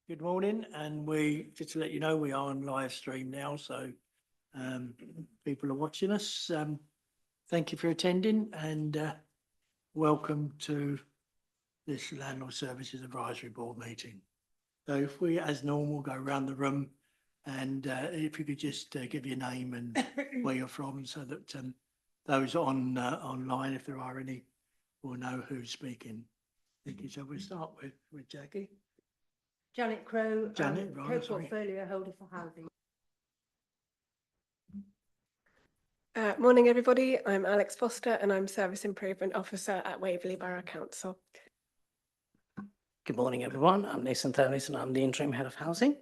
Good morning, and we just to let you know we are on live stream now, so people are watching us. Thank you for attending, and welcome to this Landlord Services Advisory Board meeting. So if we, as normal, go around the room, and if you could just give your name and where you're from, so that those on online, if there are any, will know who's speaking. Thank you. So we'll start with Jackie. Janet Crowe, Janet, right, co-portfolio holder for housing. Morning, everybody. I'm Alex Foster and I'm Service Improvement Officer at Waverley Borough Council. Good morning, everyone. I'm Nathan Thurlis and I'm the Interim Head of Housing.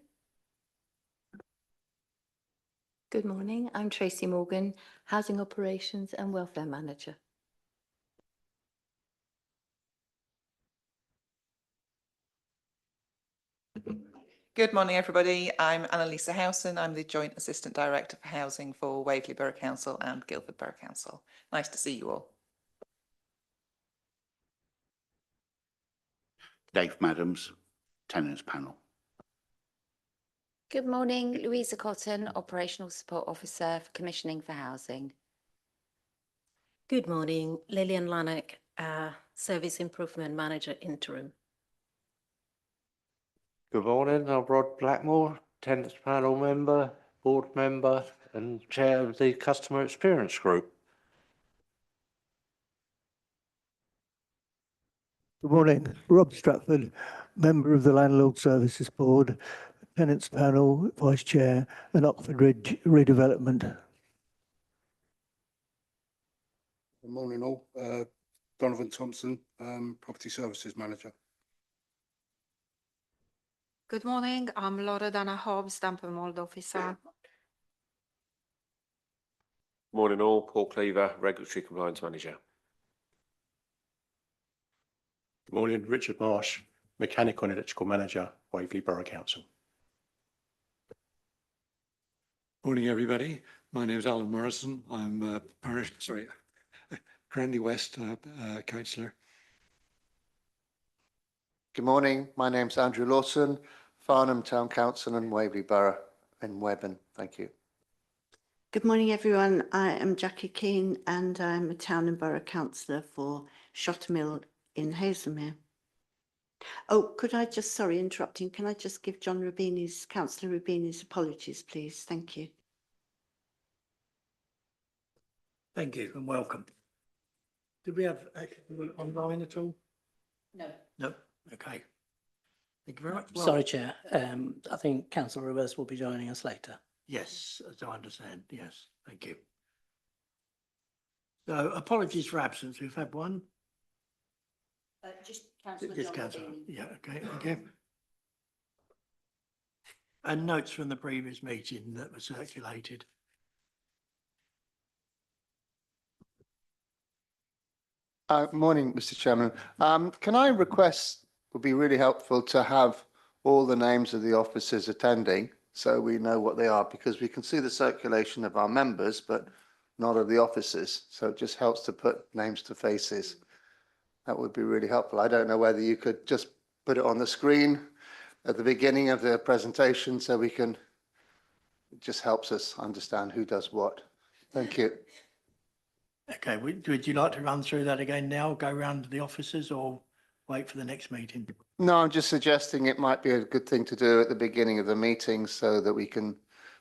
Good morning. I'm Tracy Morgan, Housing Operations and Welfare Manager. Good morning, everybody. I'm Annalisa Howson. I'm the Joint Assistant Director for Housing for Waverley Borough Council and Guildford Borough Council. Nice to see you all. Dave Madams, Tenants Panel. Good morning, Louisa Cotton, Operational Support Officer for Commissioning for Housing. Good morning, Lillian Lannock, Service Improvement Manager Interim. Good morning, I'm Rod Blackmore, Tenants Panel Member, Board Member and Chair of the Customer Experience Group. Good morning, Rob Stratford, Member of the Landlord Services Board, Tenants Panel, Vice Chair and Oxford Ridge Redevelopment. Good morning all, Donovan Thompson, Property Services Manager. Good morning, I'm Laura Dana Hobbs, Damp and Mould Officer. Morning all, Paul Cleaver, Regulatory Compliance Manager. Good morning, Richard Marsh, Mechanical and Electrical Manager, Waverley Borough Council. Morning everybody, my name is Alan Morrison, I'm Cranley West Councillor. Good morning, my name's Andrew Lawson, Farnham Town Council and Waverley Borough in Webburn. Thank you. Good morning everyone, I am Jackie Keane and I'm a Town and Borough Councillor for Shottermill in Hazelmere. Oh, could I just, sorry, interrupting, can I just give John Rubini's, Councillor Rubini's apologies, please? Thank you. Thank you and welcome. Did we have online at all? No. No. Okay. Thank you very much. Sorry, Chair. I think Councillor Rivers will be joining us later. Yes, as I understand. Yes. Thank you. So apologies for absence. We've had one. Just Councillor Just John Councillor. Rubini. Yeah. Okay. Thank you. And notes from the previous meeting that were circulated. Morning, Mr. Chairman. Can I request, would be really helpful to have all the names of the officers attending so we know what they are, because we can see the circulation of our members, but not of the officers. So it just helps to put names to faces. That would be really helpful. I don't know whether you could just put it on the screen at the beginning of the presentation so we can, it just helps us understand who does what. Thank you. Okay. Would you like to run through that again now, go round to the officers, or wait for the next meeting? No, I'm just suggesting it might be a good thing to do at the beginning of the meeting so that we can,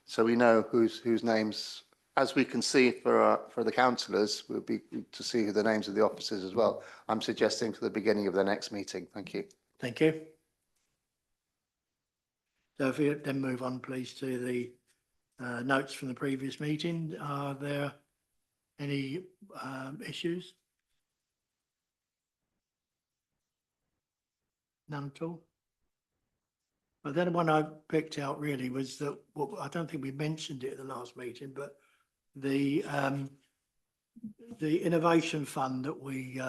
so we know whose names, as we can see for the councillors, we'll be to see the names of the officers as well. I'm suggesting for the beginning of the next meeting. Thank you. Thank you. So if we then move on, please, to the notes from the previous meeting. Are there any issues? None at all. But then one I picked out really was that, well, I don't think we mentioned it at the last meeting, but the innovation fund that we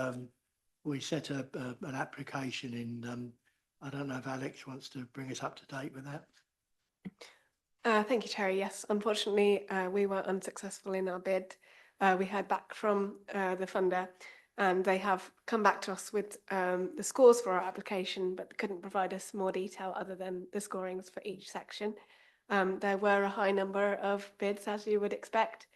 set up an application in. I don't know if Alex wants to bring us up to date with that. Thank you, Terry. Yes, unfortunately, we were unsuccessful in our bid. We heard back from the funder And they have come back to us with the scores for our application, but couldn't provide us more detail other than the scorings for each section. There were a high number of bids, as you would expect,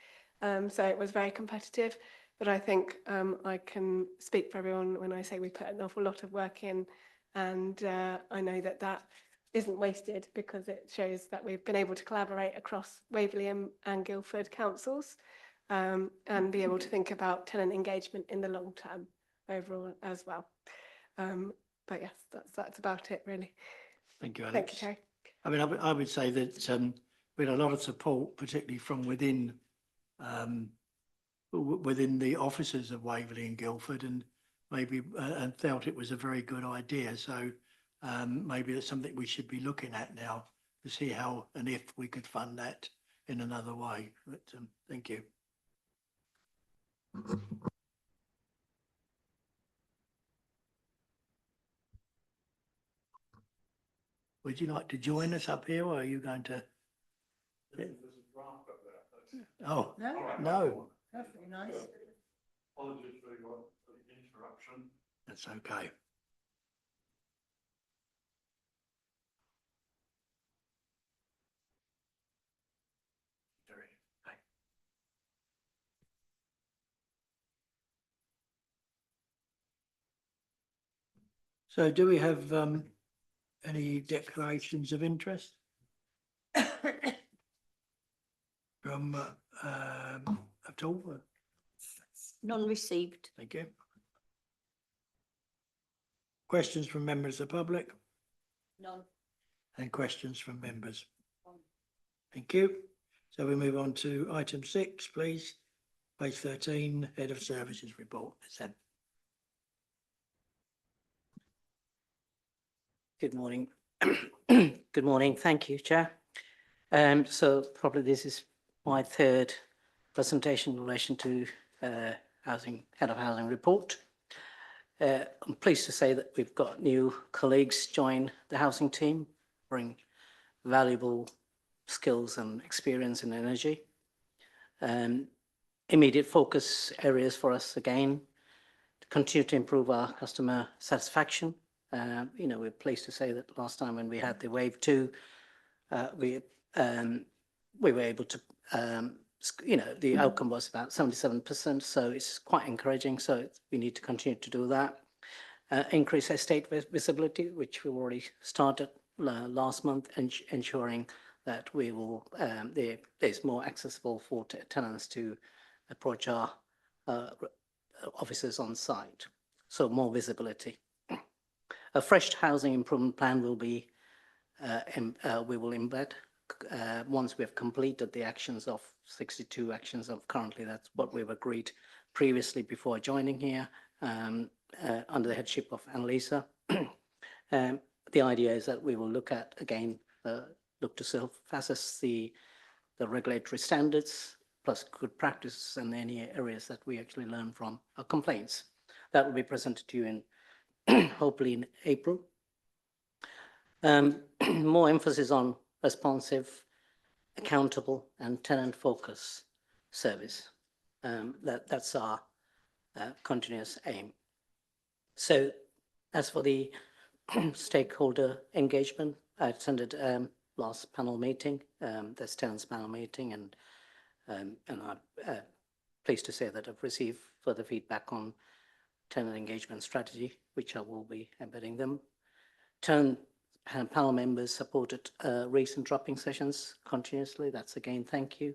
so it was very competitive. But I think I can speak for everyone when I say we put an awful lot of work in, and I know that that isn't wasted because it shows that we've been able to collaborate across Waverley and Guildford councils. And be able to think about tenant engagement in the long term overall as well. But yes, that's about it really. Thank you, Alex. Thank you, Terry. I mean, I would say that we had a lot of support, particularly from within within the offices of Waverley and Guildford, and maybe and felt it was a very good idea. So maybe it's something we should be looking at now to see how and if we could fund that in another way. But thank you. Would you like to join us up here, or are you going to? Oh, no. That's very nice. Apologies for the interruption. That's okay. So do we have any declarations of interest from at all? None received. Thank you. Questions from members of the public? None. And questions from members? Thank you. So we move on to item 6, please. Page 13, Head of Services Report. Sam. Good morning. Good morning. Thank you, Chair. So probably this is my third presentation in relation to Head of Housing Report. I'm pleased to say that we've got new colleagues join the housing team, bring valuable skills and experience in energy. Immediate focus areas for us again, to continue to improve our customer satisfaction. We're pleased to say that last time when we had the wave 2, we were able to, the outcome was about 77%, so it's quite encouraging. So we need to continue to do that. Increase estate visibility, which we already started last month, and ensuring that we will there's more accessible for tenants to approach our offices on site. So more visibility. A fresh housing improvement plan will be we will embed once we have completed the actions of 62 actions of currently. That's what we've agreed previously before joining here under the headship of Annalisa. The idea is that we will look at again look to self-assess the regulatory standards plus good practices and any areas that we actually learn from our complaints. That will be presented to you in hopefully in April. More emphasis on responsive, accountable and tenant focus service. That's our continuous aim. So as for the stakeholder engagement, I attended last panel meeting, this tenants panel meeting, and I'm pleased to say that I've received further feedback on tenant engagement strategy, which I will be embedding them. Panel members supported recent dropping sessions continuously. That's again, thank you.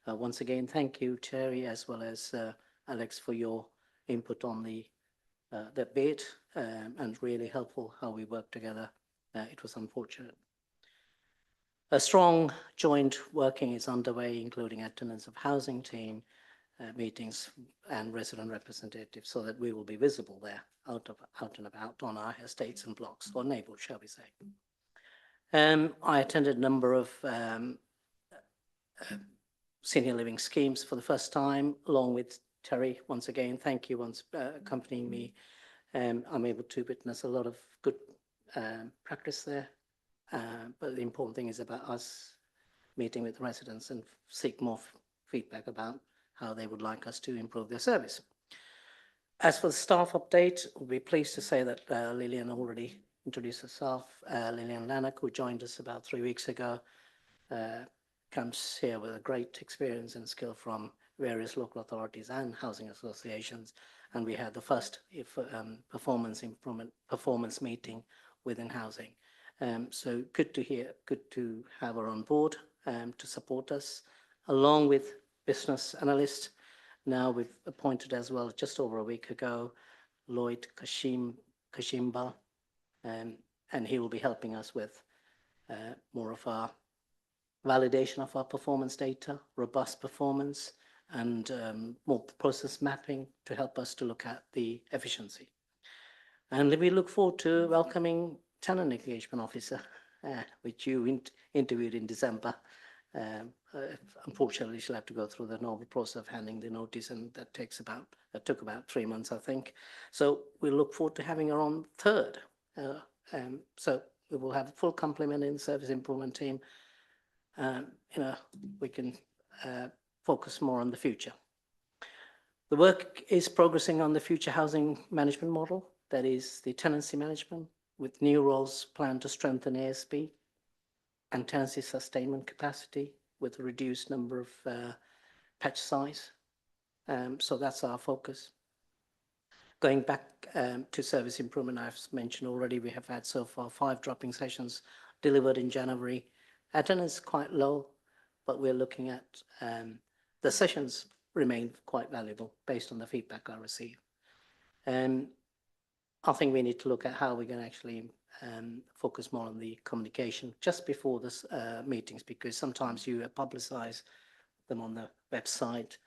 Once again, thank you, Terry, as well as Alex, for your input on the bid, and really helpful how we worked together. It was unfortunate. A strong joint working is underway, including attendance of housing team, meetings and resident representatives, so that we will be visible there out and about on our estates and blocks, or neighbours, shall we say. I attended a number of senior living schemes for the first time, along with Terry. Once again, thank you once accompanying me. I'm able to witness a lot of good practice there, but the important thing is about us meeting with residents and seek more feedback about how they would like us to improve their service. As for the staff update, we're pleased to say that Lillian already introduced herself. Lillian Lannock, who joined us about 3 weeks ago, comes here with a great experience and skill from various local authorities and housing associations. And we had the first performance meeting within housing. So good to hear, good to have her on board to support us, along with business analysts. Now we've appointed as well, just over a week ago, Lloyd Kashimba, and he will be helping us with more of our validation of our performance data, robust performance, and more process mapping to help us to look at the efficiency. And we look forward to welcoming tenant engagement officer, which you interviewed in December. Unfortunately, she'll have to go through the normal process of handing the notice, and that took about 3 months, I think. So we look forward to having her on third. So we will have a full complement in the service improvement team. We can focus more on the future. The work is progressing on the future housing management model, that is the tenancy management, with new roles planned to strengthen ASB and tenancy sustainment capacity with a reduced number of patch size. So that's our focus. Going back to service improvement, I've mentioned already, we have had so far 5 dropping sessions delivered in January. Attendance is quite low, but we're looking at the sessions remain quite valuable based on the feedback I receive. I think we need to look at how we can actually focus more on the communication just before this meetings, because sometimes you publicize them on the website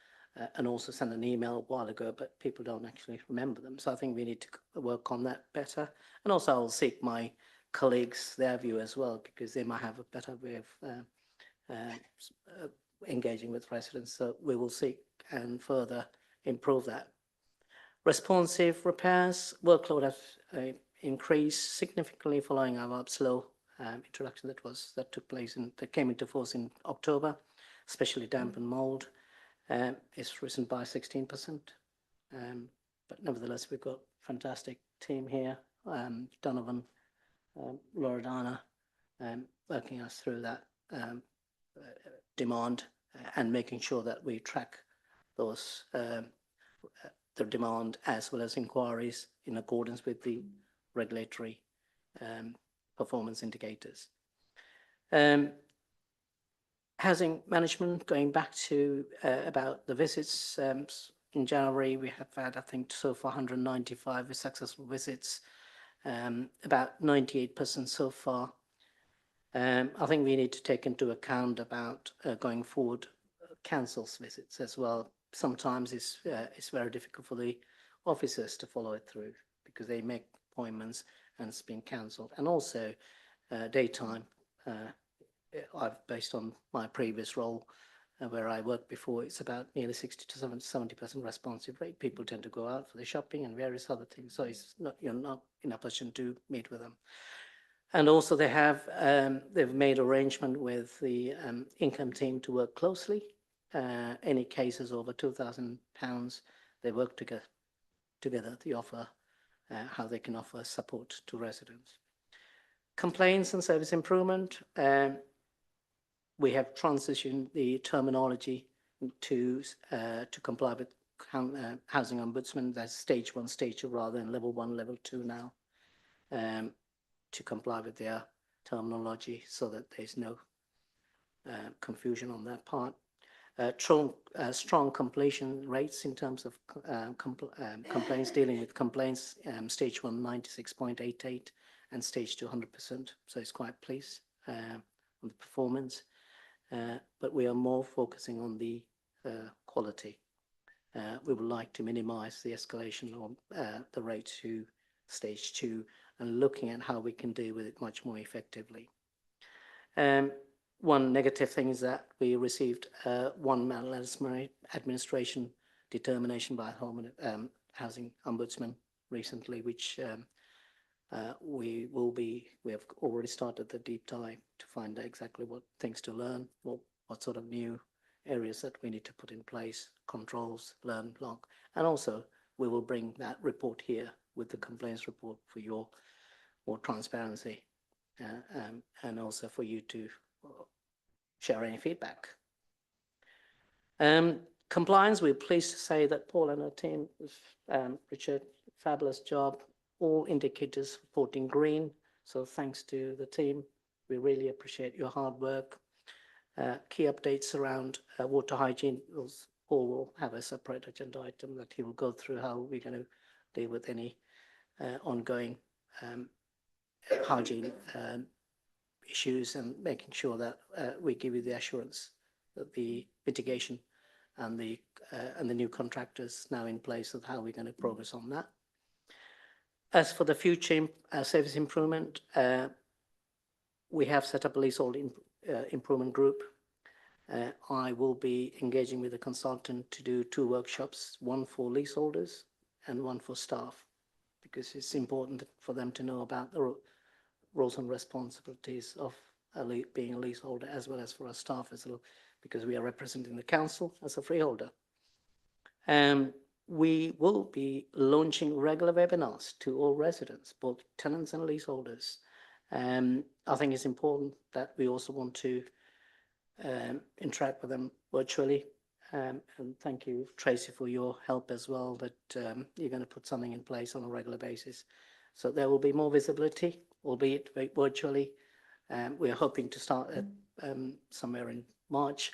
and also send an email a while ago, but people don't actually remember them. So I think we need to work on that better. And also I'll seek my colleagues, their view as well, because they might have a better way of engaging with residents. So we will seek and further improve that. Responsive repairs, workload has increased significantly following our upslow introduction that came into force in October, especially damp and mold. It's risen by 16%. But nevertheless, we've got a fantastic team here, Donovan, Loredana, working us through that demand and making sure that we track those the demand as well as inquiries in accordance with the regulatory performance indicators. Housing management, going back to about the visits, in January we have had, I think, so far 195 successful visits, about 98% so far. I think we need to take into account about going forward cancels visits as well. Sometimes it's very difficult for the officers to follow it through because they make appointments and it's been cancelled. And also daytime, based on my previous role where I worked before, it's about nearly 60 to 70% responsive rate. People tend to go out for the shopping and various other things. So you're not in a position to meet with them. And also they've made arrangement with the income team to work closely. Any cases over £2,000, they work together to offer how they can offer support to residents. Complaints and service improvement. We have transitioned the terminology to comply with housing ombudsman. That's stage 1, stage 2 rather than level 1, level 2 now, to comply with their terminology so that there's no confusion on that part. Strong completion rates in terms of complaints, dealing with complaints, stage 1 96.88 and stage 2 100%. So it's quite pleased on the performance, but we are more focusing on the quality. We would like to minimize the escalation of the rate to stage 2 and looking at how we can deal with it much more effectively. One negative thing is that we received one maladministration determination by housing ombudsman recently, which we have already started the deep dive to find out exactly what things to learn, what sort of new areas that we need to put in place, controls, learn, block, and also we will bring that report here with the complaints report for your more transparency and also for you to share any feedback. Compliance, we're pleased to say that Paul and her team, Richard, fabulous job. All indicators reporting green. So thanks to the team. We really appreciate your hard work. Key updates around water hygiene. Paul will have a separate agenda item that he will go through how we're going to deal with any ongoing hygiene issues and making sure that we give you the assurance that the mitigation and the new contractors now in place of how we're going to progress on that. As for the future service improvement, we have set up a leasehold improvement group. I will be engaging with a consultant to do 2 workshops, one for leaseholders and one for staff, because it's important for them to know about the roles and responsibilities of being a leaseholder, as well as for our staff as well, because we are representing the council as a freeholder. We will be launching regular webinars to all residents, both tenants and leaseholders. I think it's important that we also want to interact with them virtually. And thank you, Tracy, for your help as well, that you're going to put something in place on a regular basis. So there will be more visibility, albeit virtually. We are hoping to start at somewhere in March,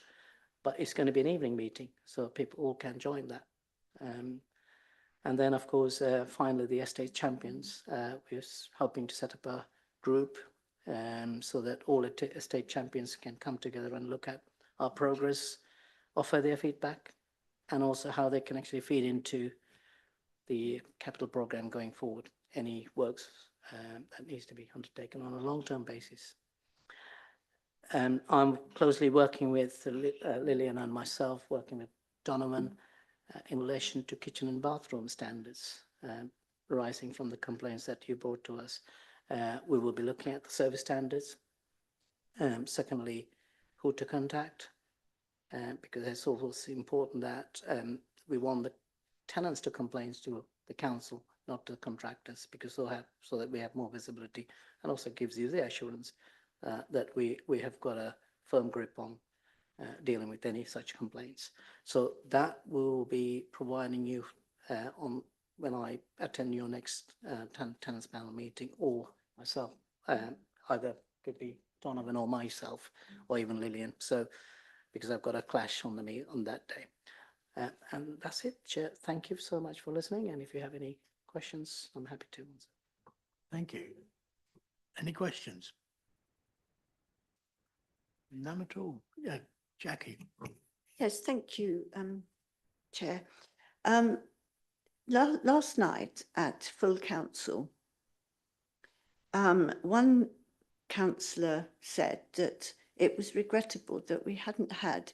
but it's going to be an evening meeting, so people all can join that. And then, of course, finally, the estate champions. We're hoping to set up a group so that all estate champions can come together and look at our progress, offer their feedback, and also how they can actually feed into the capital program going forward, any works that needs to be undertaken on a long-term basis. I'm closely working with Lillian and myself, working with Donovan in relation to kitchen and bathroom standards arising from the complaints that you brought to us. We will be looking at the service standards. Secondly, who to contact, because it's also important that we want the tenants to complain to the council, not the contractors, because so that we have more visibility, and also gives you the assurance that we have got a firm grip on dealing with any such complaints. So that will be providing you on when I attend your next tenants panel meeting, or myself, either could be Donovan or myself, or even Lillian. So because I've got a clash on that day. And that's it, Chair. Thank you so much for listening. And if you have any questions, I'm happy to answer. Thank you. Any questions? None at all. Yeah, Jackie. Yes, thank you, Chair. Last night at full council, one councillor said that it was regrettable that we hadn't had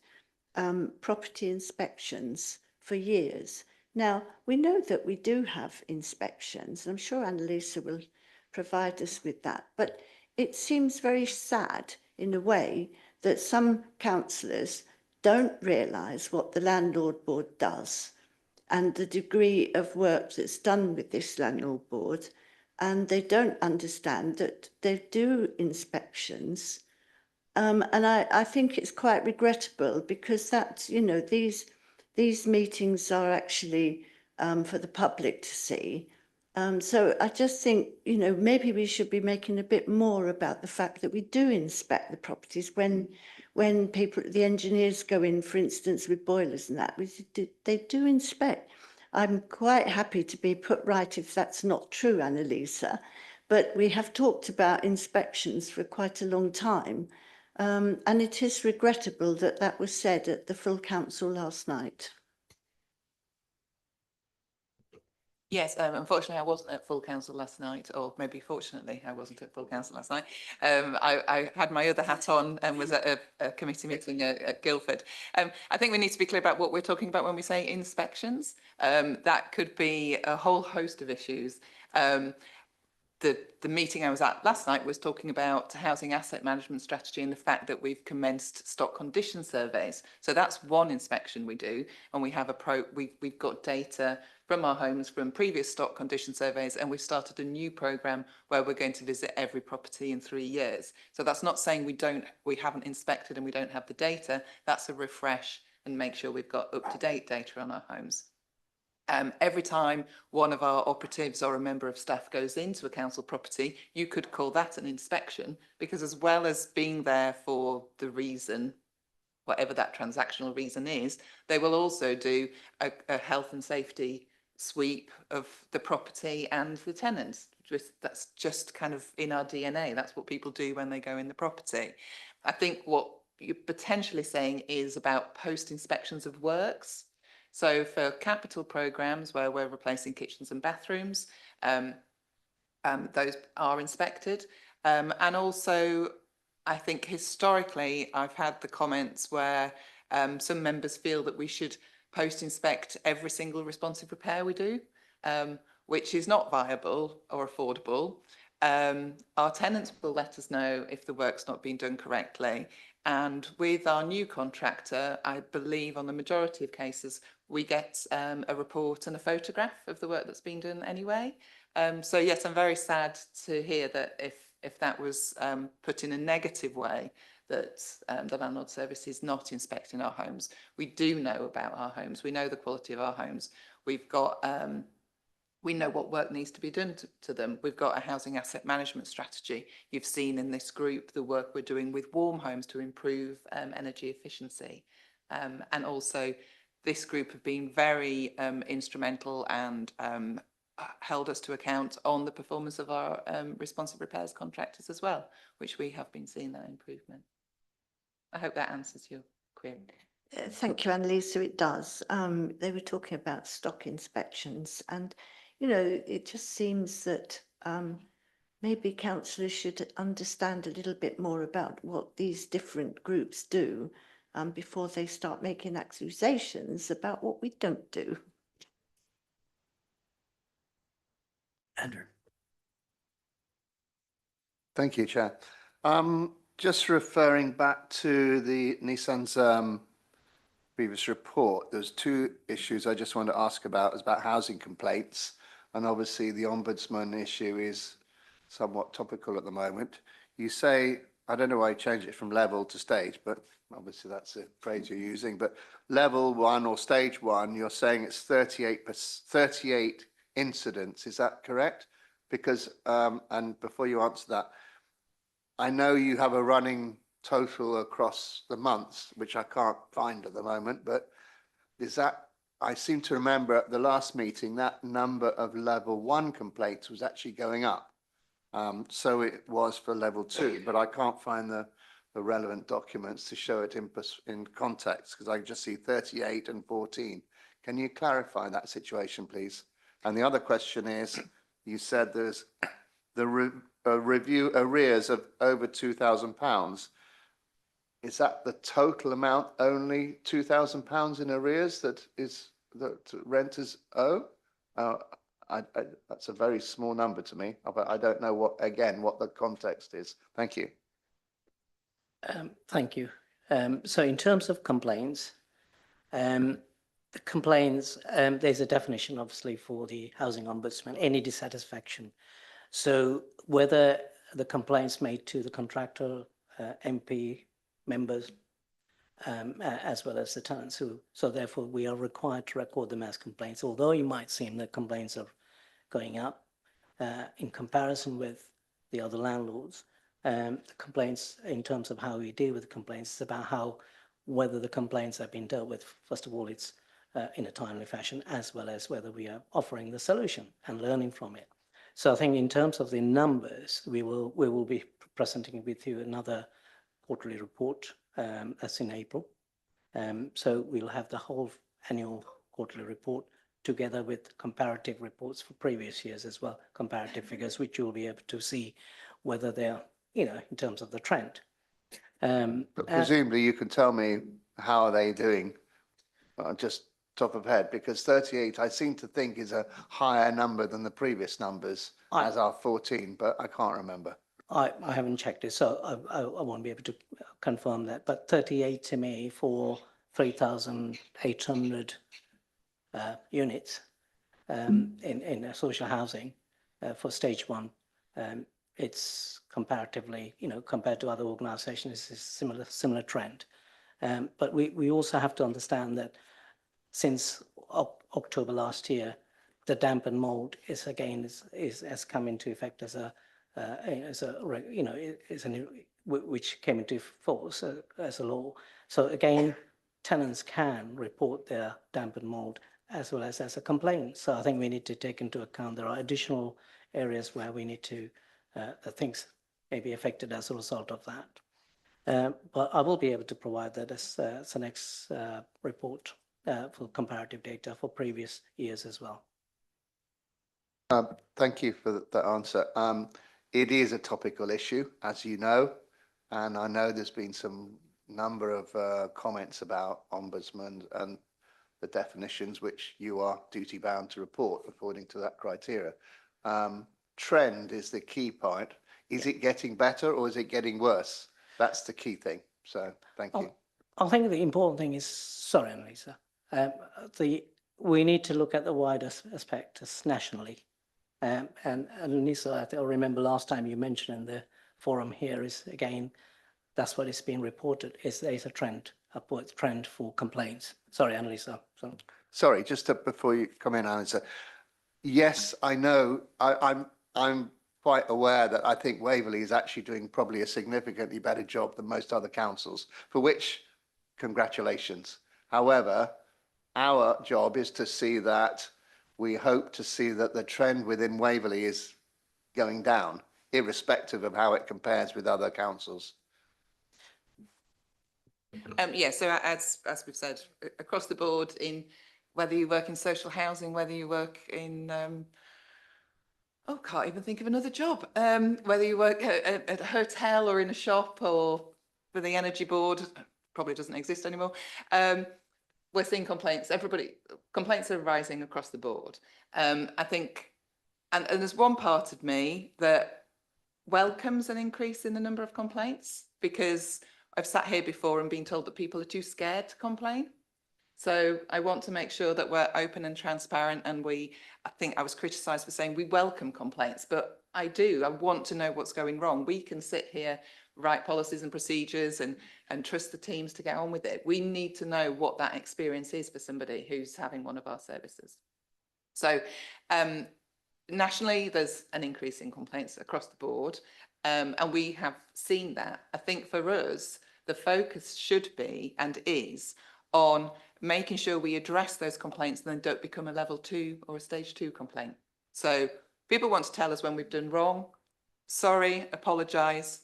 property inspections for years. Now, we know that we do have inspections, and I'm sure Annalisa will provide us with that, but it seems very sad in a way that some councillors don't realise what the Landlord Board does and the degree of work that's done with this Landlord Board, and they don't understand that they do inspections. And I think it's quite regrettable, because that's, you know, these meetings are actually for the public to see. So I just think, you know, maybe we should be making a bit more about the fact that we do inspect the properties when people, the engineers go in, for instance, with boilers and that, they do inspect. I'm quite happy to be put right if that's not true, Annalisa, but we have talked about inspections for quite a long time. And it is regrettable that that was said at the full council last night. Yes, unfortunately, I wasn't at full council last night, or maybe fortunately, I wasn't at full council last night. I had my other hat on and was at a committee meeting at Guildford. I think we need to be clear about what we're talking about when we say inspections. That could be a whole host of issues. the meeting I was at last night was talking about housing asset management strategy and the fact that we've commenced stock condition surveys. So that's one inspection we do, and we have we've got data from our homes from previous stock condition surveys, and we've started a new programme where we're going to visit every property in 3 years. So that's not saying we haven't inspected and we don't have the data. That's a refresh and make sure we've got up-to-date data on our homes. Every time one of our operatives or a member of staff goes into a council property, you could call that an inspection, because as well as being there for the reason, whatever that transactional reason is, they will also do a health and safety sweep of the property and the tenants. That's just kind of in our DNA. That's what people do when they go in the property. I think what you're potentially saying is about post-inspections of works. So for capital programmes where we're replacing kitchens and bathrooms, those are inspected. And also, I think historically, I've had the comments where some members feel that we should post-inspect every single responsive repair we do, which is not viable or affordable. Our tenants will let us know if the work's not being done correctly. And with our new contractor, I believe on the majority of cases, we get a report and a photograph of the work that's been done anyway. So yes, I'm very sad to hear that if that was put in a negative way, that the landlord service is not inspecting our homes. We do know about our homes. We know the quality of our homes. We've got we know what work needs to be done to them. We've got a housing asset management strategy. You've seen in this group the work we're doing with warm homes to improve energy efficiency. And also this group have been very instrumental and held us to account on the performance of our responsive repairs contractors as well, which we have been seeing that improvement. I hope that answers your query. Thank you, Annalisa. It does. They were talking about stock inspections, and you know, it just seems that maybe councillors should understand a little bit more about what these different groups do before they start making accusations about what we don't do. Andrew. Thank you, Chair. Just referring back to the Nissan's previous report, there's two issues I just want to ask about. It's about housing complaints, and obviously the Ombudsman issue is somewhat topical at the moment. You say, I don't know why you changed it from level to stage, but obviously that's a phrase you're using, but level 1 or stage 1, you're saying it's 38 incidents, is that correct? Because, and before you answer that, I know you have a running total across the months, which I can't find at the moment, but is that, I seem to remember at the last meeting, that number of level 1 complaints was actually going up. So it was for level 2, but I can't find the relevant documents to show it in context, because I just see 38 and 14. Can you clarify that situation, please? And the other question is, you said there's the review arrears of over £2,000. Is that the total amount, only £2,000 in arrears that renters owe? That's a very small number to me, but I don't know what the context is. Thank you. Thank you. So in terms of complaints, there's a definition obviously for the Housing Ombudsman, any dissatisfaction. So whether the complaints made to the contractor, MP, members, as well as the tenants so therefore we are required to record them as complaints. Although you might seem that complaints are going up in comparison with the other landlords, the complaints in terms of how we deal with the complaints is about whether the complaints have been dealt with. First of all, it's in a timely fashion, as well as whether we are offering the solution and learning from it. So I think in terms of the numbers, we will be presenting with you another quarterly report that's in April. So we'll have the whole annual quarterly report together with comparative reports for previous years as well, comparative figures, which you'll be able to see whether they're, in terms of the trend. But presumably you can tell me how are they doing, just top of head? Because 38, I seem to think, is a higher number than the previous numbers, as are 14, but I can't remember. I haven't checked it, so I won't be able to confirm that. But 38 to me for 3,800 units in social housing for stage one. It's comparatively, compared to other organisations, it's a similar trend. But we also have to understand that since October last year, the damp and mold has come into effect which came into force as a law. So again, tenants can report their damp and mold as well as a complaint. So I think we need to take into account there are additional areas where we need to things may be affected as a result of that. But I will be able to provide that as the next report for comparative data for previous years as well. Thank you for that answer. It is a topical issue, as you know, and I know there's been some number of comments about ombudsman and the definitions which you are duty bound to report according to that criteria. Trend is the key point. Is it getting better or is it getting worse? That's the key thing. So thank you. I think the important thing is, sorry, Annalisa, we need to look at the wider aspects nationally. And Annalisa, I remember last time you mentioned in the forum here is, again, that's what is being reported, is there is a trend, upward trend for complaints. Sorry, Annalisa. Sorry, just before you come in, Annalisa. Yes, I know, I'm quite aware that I think Waverley is actually doing probably a significantly better job than most other councils, for which congratulations. However, our job is to see that we hope to see that the trend within Waverley is going down, irrespective of how it compares with other councils. Yeah, so as we've said, across the board, in whether you work in social housing, whether you work in can't even think of another job. Whether you work at a hotel or in a shop or for the energy board, probably doesn't exist anymore. We're seeing complaints. Complaints are rising across the board. I think, and there's one part of me that welcomes an increase in the number of complaints, because I've sat here before and been told that people are too scared to complain. So I want to make sure that we're open and transparent, and I think I was criticised for saying we welcome complaints, but I want to know what's going wrong. We can sit here, write policies and procedures and trust the teams to get on with it. We need to know what that experience is for somebody who's having one of our services. So nationally, there's an increase in complaints across the board, and we have seen that. I think for us, the focus should be and is on making sure we address those complaints and then don't become a level 2 or a stage 2 complaint. So people want to tell us when we've done wrong, sorry, apologise,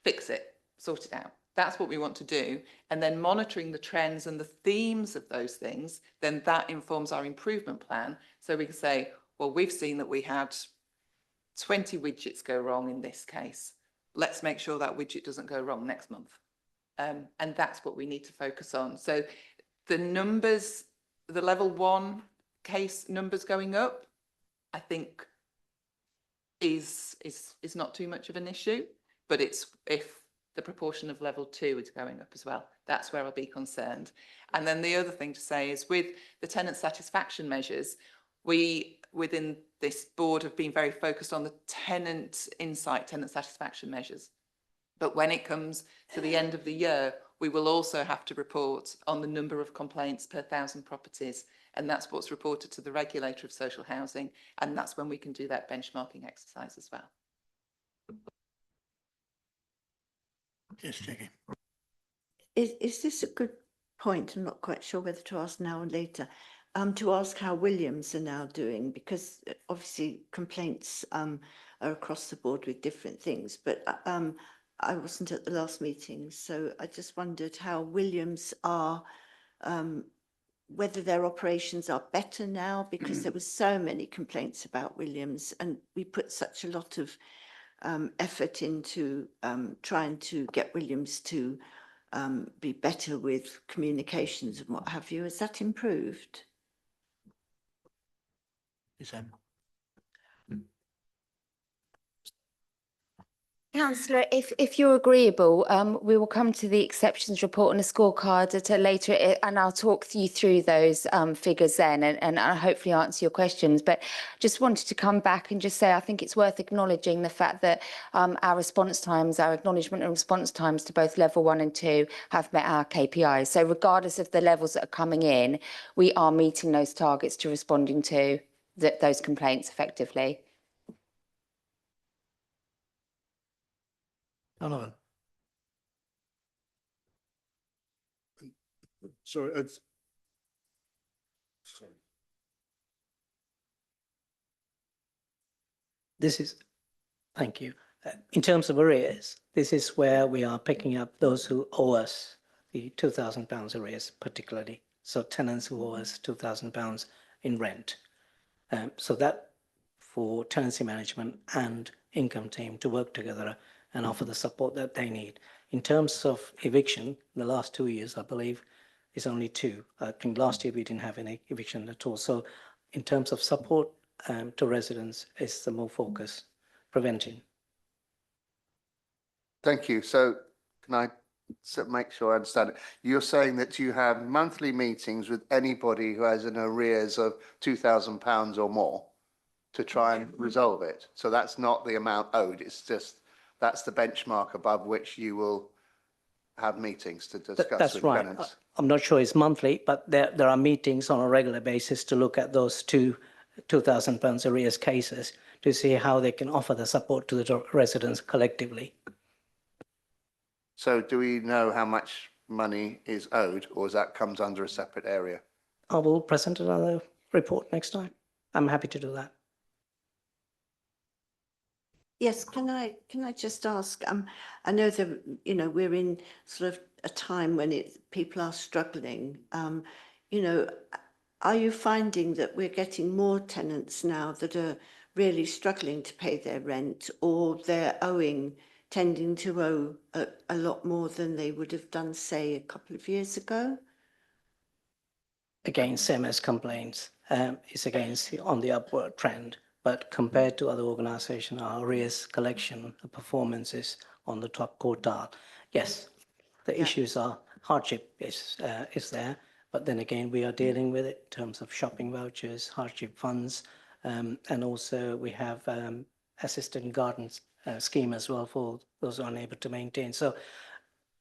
fix it, sort it out. That's what we want to do. And then monitoring the trends and the themes of those things, then that informs our improvement plan. So we can say, well, we've seen that we had 20 widgets go wrong in this case. Let's make sure that widget doesn't go wrong next month. And that's what we need to focus on. So the numbers, the level 1 case numbers going up, I think is not too much of an issue, but it's if the proportion of level 2 is going up as well, that's where I'll be concerned. And then the other thing to say is with the tenant satisfaction measures, we within this board have been very focused on the tenant insight, tenant satisfaction measures. But when it comes to the end of the year, we will also have to report on the number of complaints per 1,000 properties. And that's what's reported to the regulator of social housing. And that's when we can do that benchmarking exercise as well. Yes, Jackie. Is this a good point? I'm not quite sure whether to ask now or later. To ask how Williams are now doing, because obviously complaints are across the board with different things, but I wasn't at the last meeting, so I just wondered how Williams are, whether their operations are better now, because there was so many complaints about Williams, and we put such a lot of effort into trying to get Williams to be better with communications and what have you. Has that improved? Councillor, if you're agreeable, we will come to the exceptions report and the scorecard at a later, and I'll talk you through those figures then, and I'll hopefully answer your questions. But just wanted to come back and just say I think it's worth acknowledging the fact that our response times, our acknowledgement and response times to both level 1 and 2 have met our KPIs. So regardless of the levels that are coming in, we are meeting those targets to responding to those complaints effectively. Donovan. Sorry, sorry. Thank you. In terms of arrears, this is where we are picking up those who owe us the £2,000 arrears particularly. So tenants who owe us £2,000 in rent. So that for tenancy management and income team to work together and offer the support that they need. In terms of eviction, the last 2 years, I believe, is only 2. I think last year we didn't have any eviction at all. So in terms of support to residents is the more focus, preventing. Thank you. So can I make sure I understand it? You're saying that you have monthly meetings with anybody who has an arrears of £2,000 or more to try and resolve it. So that's not the amount owed. It's just that's the benchmark above which you will have meetings to discuss That's with right. tenants. I'm not sure it's monthly, but there are meetings on a regular basis to look at those £2,000 arrears cases to see how they can offer the support to the residents collectively. So do we know how much money is owed, or is that comes under a separate area? I will present another report next time. I'm happy to do that. Yes, can I just ask, I know that, you know, we're in sort of a time when people are struggling. You know, are you finding that we're getting more tenants now that are really struggling to pay their rent, or they're tending to owe a lot more than they would have done, say, a couple of years ago? Again, same as complaints, is against on the upward trend. But compared to other organisations, our arrears collection performance is on the top quartile. Yes, the issues are hardship is there, but then again we are dealing with it in terms of shopping vouchers, hardship funds, and also we have assisted gardens scheme as well for those who are unable to maintain. So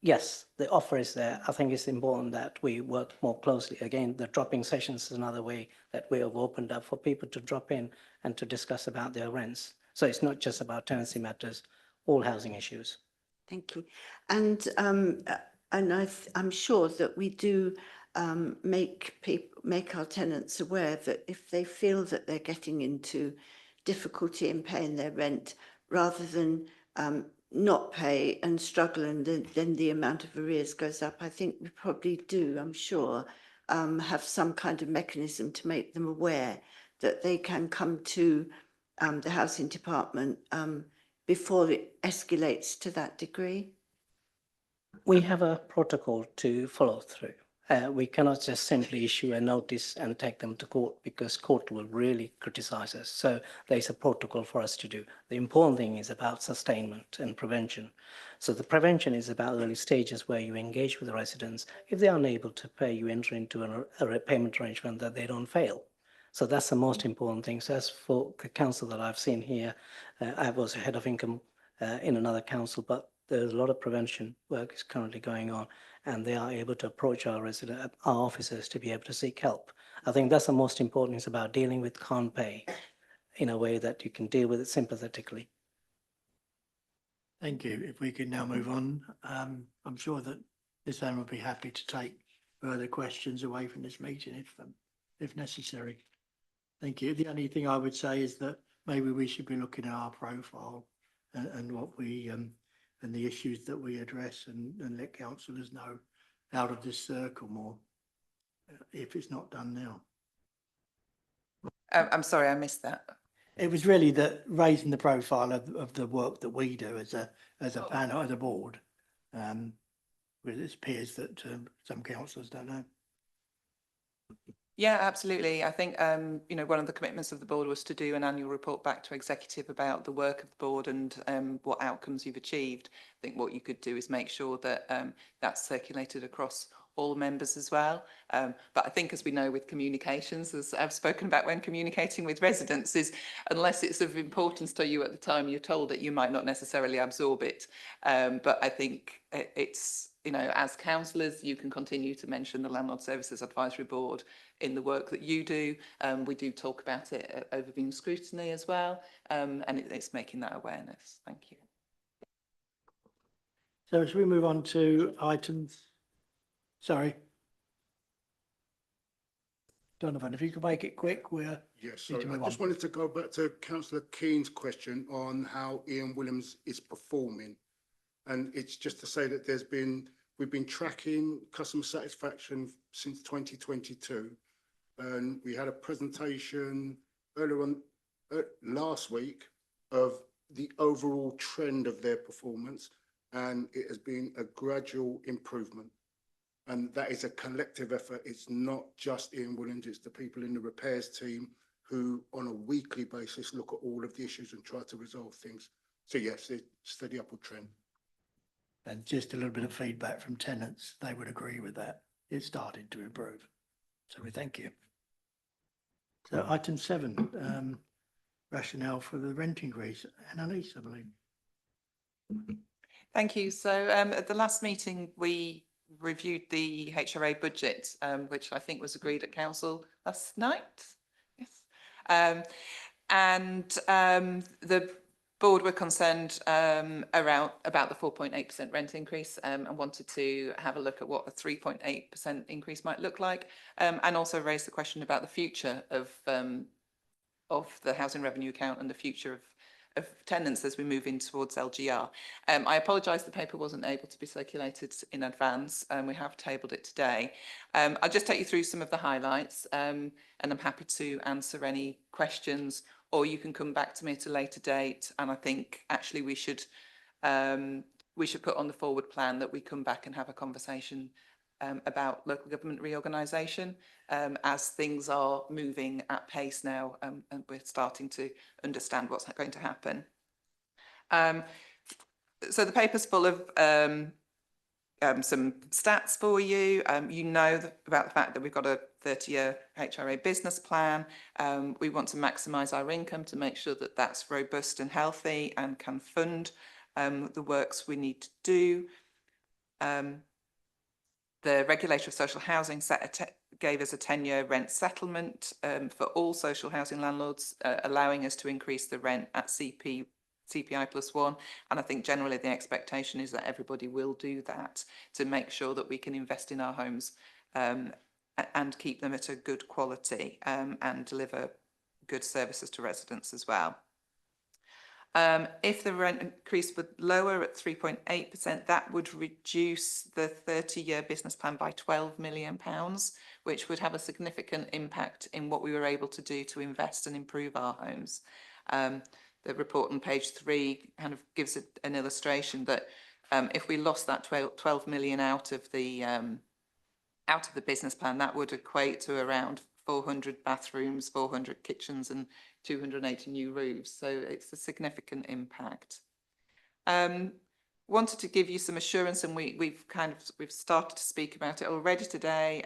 yes, the offer is there. I think it's important that we work more closely. Again, the drop-in sessions is another way that we have opened up for people to drop in and to discuss about their rents. So it's not just about tenancy matters, all housing issues. Thank you. And I'm sure that we do make our tenants aware that if they feel that they're getting into difficulty in paying their rent, rather than not pay and struggle, and then the amount of arrears goes up, I think we probably do, I'm sure, have some kind of mechanism to make them aware that they can come to the housing department before it escalates to that degree. We have a protocol to follow through. We cannot just simply issue a notice and take them to court, because court will really criticize us. So there's a protocol for us to do. The important thing is about sustainment and prevention. So the prevention is about early stages where you engage with the residents. If they're unable to pay, you enter into a payment arrangement that they don't fail. So that's the most important thing. So as for the council that I've seen here, I was head of income in another council, but there's a lot of prevention work is currently going on, and they are able to approach our officers to be able to seek help. I think that's the most important. It's about dealing with can't pay in a way that you can deal with it sympathetically. Thank you. If we can now move on, I'm sure that Liz Ann will be happy to take further questions away from this meeting if necessary. Thank you. The only thing I would say is that maybe we should be looking at our profile and what we and the issues that we address, and let councillors know out of this circle more, if it's not done now. I'm sorry, I missed that. It was really that raising the profile of the work that we do as a panel, as a board, Because it appears that some councillors don't know. Yeah, absolutely. I think, you know, one of the commitments of the board was to do an annual report back to executive about the work of the board and what outcomes you've achieved. I think what you could do is make sure that that's circulated across all members as well. But I think, as we know with communications, as I've spoken about when communicating with residents, is unless it's of importance to you at the time you're told it, you might not necessarily absorb it. But I think it's, you know, as councillors, you can continue to mention the Landlord Services Advisory Board in the work that you do. We do talk about it at overview scrutiny as well, and it's making that awareness. Thank you. So as we move on to items, sorry. Donovan, if you could make it quick, we're Yes, sorry. I just on. wanted to go back to Councillor Keane's question on how Ian Williams is performing. And it's just to say that we've been tracking customer satisfaction since 2022. And we had a presentation earlier on last week of the overall trend of their performance. And it has been a gradual improvement. And that is a collective effort. It's not just Ian Williams, it's the people in the repairs team who on a weekly basis look at all of the issues and try to resolve things. So yes, it's steady upward trend. And just a little bit of feedback from tenants, they would agree with that. It started to improve. So we thank you. So item 7, rationale for the rent increase. Annalise, I believe. Thank you. So at the last meeting, we reviewed the HRA budget, which I think was agreed at council last night. Yes. The board were concerned about the 4.8% rent increase and wanted to have a look at what a 3.8% increase might look like, and also raise the question about the future of the housing revenue account and the future of tenants as we move in towards LGR. I apologise the paper wasn't able to be circulated in advance, and we have tabled it today. I'll just take you through some of the highlights, and I'm happy to answer any questions, or you can come back to me at a later date. And I think actually we should put on the forward plan that we come back and have a conversation about local government reorganisation, as things are moving at pace now, and we're starting to understand what's going to happen. So the paper's full of some stats for you. You know about the fact that we've got a 30-year HRA business plan. We want to maximise our income to make sure that that's robust and healthy and can fund the works we need to do. The Regulator of Social Housing gave us a 10-year rent settlement for all social housing landlords, allowing us to increase the rent at CPI +1. And I think generally the expectation is that everybody will do that to make sure that we can invest in our homes and keep them at a good quality and deliver good services to residents as well. If the rent increase were lower at 3.8%, that would reduce the 30-year business plan by £12 million, which would have a significant impact in what we were able to do to invest and improve our homes. The report on page 3 kind of gives an illustration that if we lost that 12 million out of the business plan, that would equate to around 400 bathrooms, 400 kitchens and 280 new roofs. So it's a significant impact. Wanted to give you some assurance, and we've started to speak about it already today,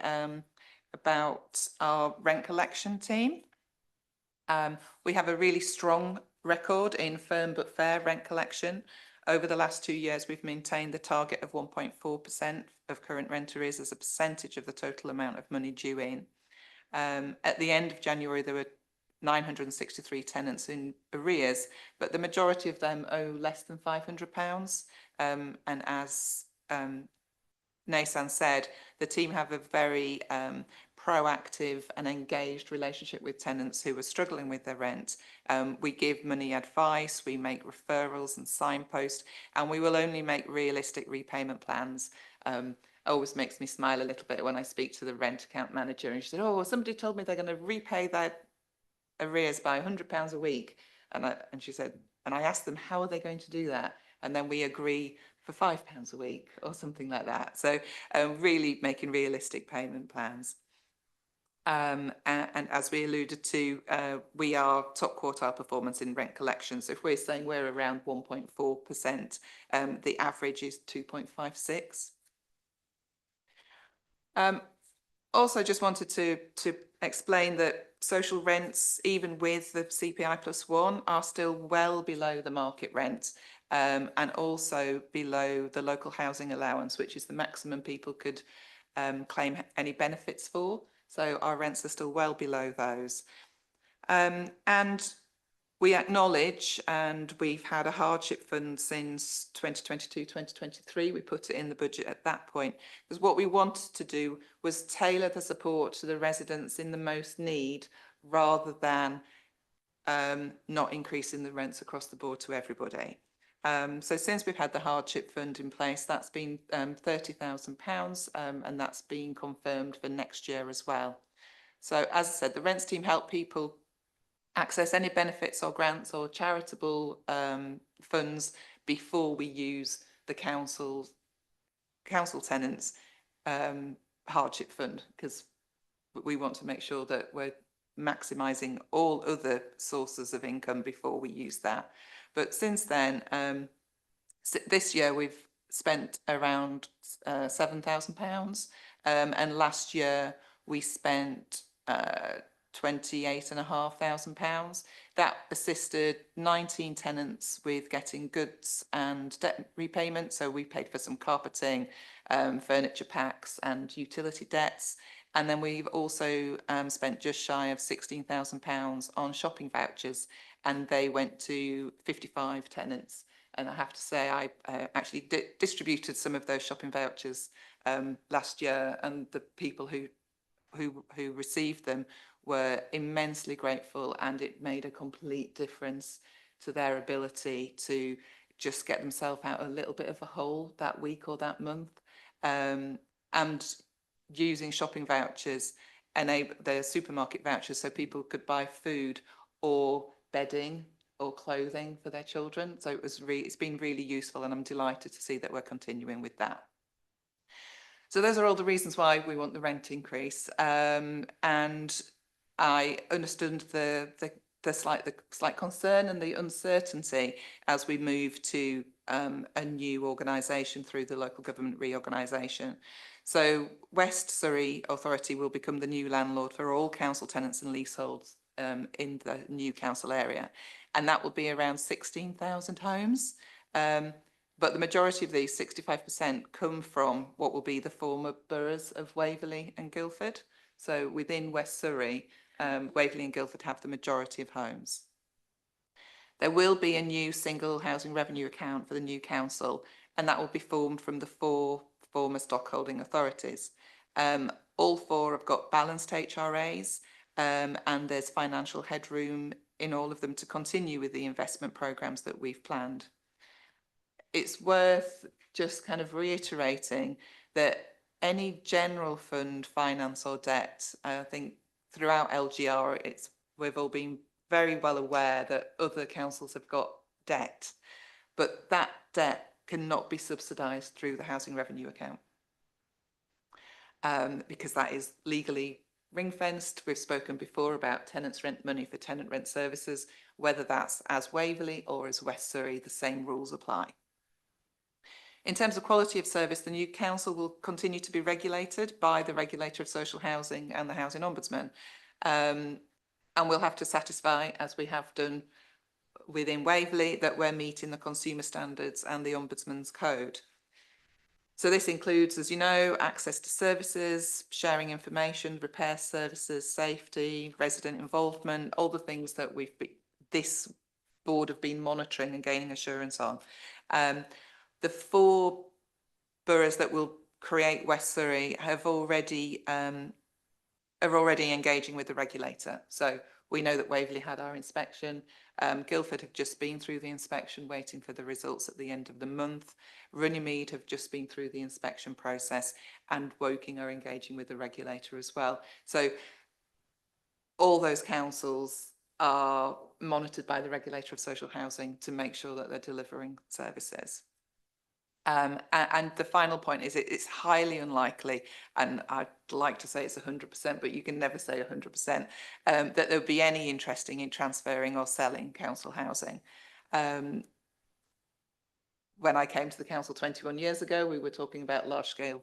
about our rent collection team. We have a really strong record in firm but fair rent collection. Over the last 2 years, we've maintained the target of 1.4% of current rent arrears as a percentage of the total amount of money due in. At the end of January, there were 963 tenants in arrears, but the majority of them owe less than £500. And as Naysan said, the team have a very proactive and engaged relationship with tenants who are struggling with their rent. We give money advice, we make referrals and signposts, and we will only make realistic repayment plans. Always makes me smile a little bit when I speak to the rent account manager and she said, oh, somebody told me they're going to repay their arrears by £100 a week. And she said, and I asked them, how are they going to do that? And then we agree for £5 a week or something like that. So really making realistic payment plans. And as we alluded to, we are top quartile performance in rent collection. So if we're saying we're around 1.4%, the average is 2.56. Also just wanted to explain that social rents, even with the CPI +1, are still well below the market rent, and also below the local housing allowance, which is the maximum people could claim any benefits for. So our rents are still well below those. And we acknowledge, and we've had a hardship fund since 2022, 2023. We put it in the budget at that point, because what we wanted to do was tailor the support to the residents in the most need, rather than not increasing the rents across the board to everybody. So since we've had the hardship fund in place, that's been £30,000, and that's been confirmed for next year as well. So as I said, the rents team help people access any benefits or grants or charitable funds before we use the council tenants hardship fund, because we want to make sure that we're maximising all other sources of income before we use that. But since then, this year we've spent around £7,000, and last year we spent £28,500. That assisted 19 tenants with getting goods and debt repayment. So we paid for some carpeting, furniture packs and utility debts. And then we've also spent just shy of £16,000 on shopping vouchers, and they went to 55 tenants. And I have to say, I actually distributed some of those shopping vouchers last year, and the people who received them were immensely grateful, and it made a complete difference to their ability to just get themselves out a little bit of a hole that week or that month. And using shopping vouchers, the supermarket vouchers, so people could buy food or bedding or clothing for their children. So it's been really useful, and I'm delighted to see that we're continuing with that. So those are all the reasons why we want the rent increase. And I understood the slight concern and the uncertainty as we move to a new organisation through the local government reorganisation. So West Surrey Authority will become the new landlord for all council tenants and leaseholds in the new council area. And that will be around 16,000 homes. But the majority of these, 65%, come from what will be the former boroughs of Waverley and Guildford. So within West Surrey, Waverley and Guildford have the majority of homes. There will be a new single housing revenue account for the new council, and that will be formed from the 4 former stockholding authorities. All 4 have got balanced HRAs, and there's financial headroom in all of them to continue with the investment programmes that we've planned. It's worth just kind of reiterating that any general fund finance or debt, I think throughout LGR, we've all been very well aware that other councils have got debt, but that debt cannot be subsidised through the housing revenue account, because that is legally ring-fenced. We've spoken before about tenants' rent money for tenant rent services. Whether that's as Waverley or as West Surrey, the same rules apply. In terms of quality of service, the new council will continue to be regulated by the Regulator of Social Housing and the Housing Ombudsman. And we'll have to satisfy, as we have done within Waverley, that we're meeting the consumer standards and the Ombudsman's code. So this includes, as you know, access to services, sharing information, repair services, safety, resident involvement, all the things that this board have been monitoring and gaining assurance on. The 4 boroughs that will create West Surrey are already engaging with the regulator. So we know that Waverley had our inspection. Guildford have just been through the inspection, waiting for the results at the end of the month. Runnymede have just been through the inspection process, and Woking are engaging with the regulator as well. So all those councils are monitored by the Regulator of Social Housing to make sure that they're delivering services. And the final point is it's highly unlikely, and I'd like to say it's 100%, but you can never say 100%, that there would be any interest in transferring or selling council housing. When I came to the council 21 years ago, we were talking about large-scale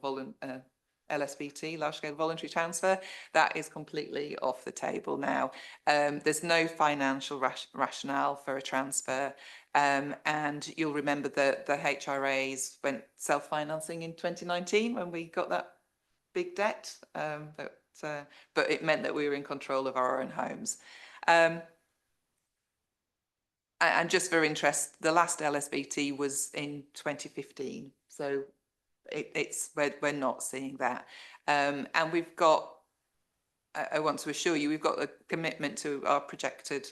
LSVT, large-scale voluntary transfer. That is completely off the table now. There's no financial rationale for a transfer. And you'll remember that the HRAs went self-financing in 2019 when we got that big debt. But it meant that we were in control of our own homes. And just for interest, the last LSVT was in 2015. So we're not seeing that. And we've got, I want to assure you, we've got a commitment to our projected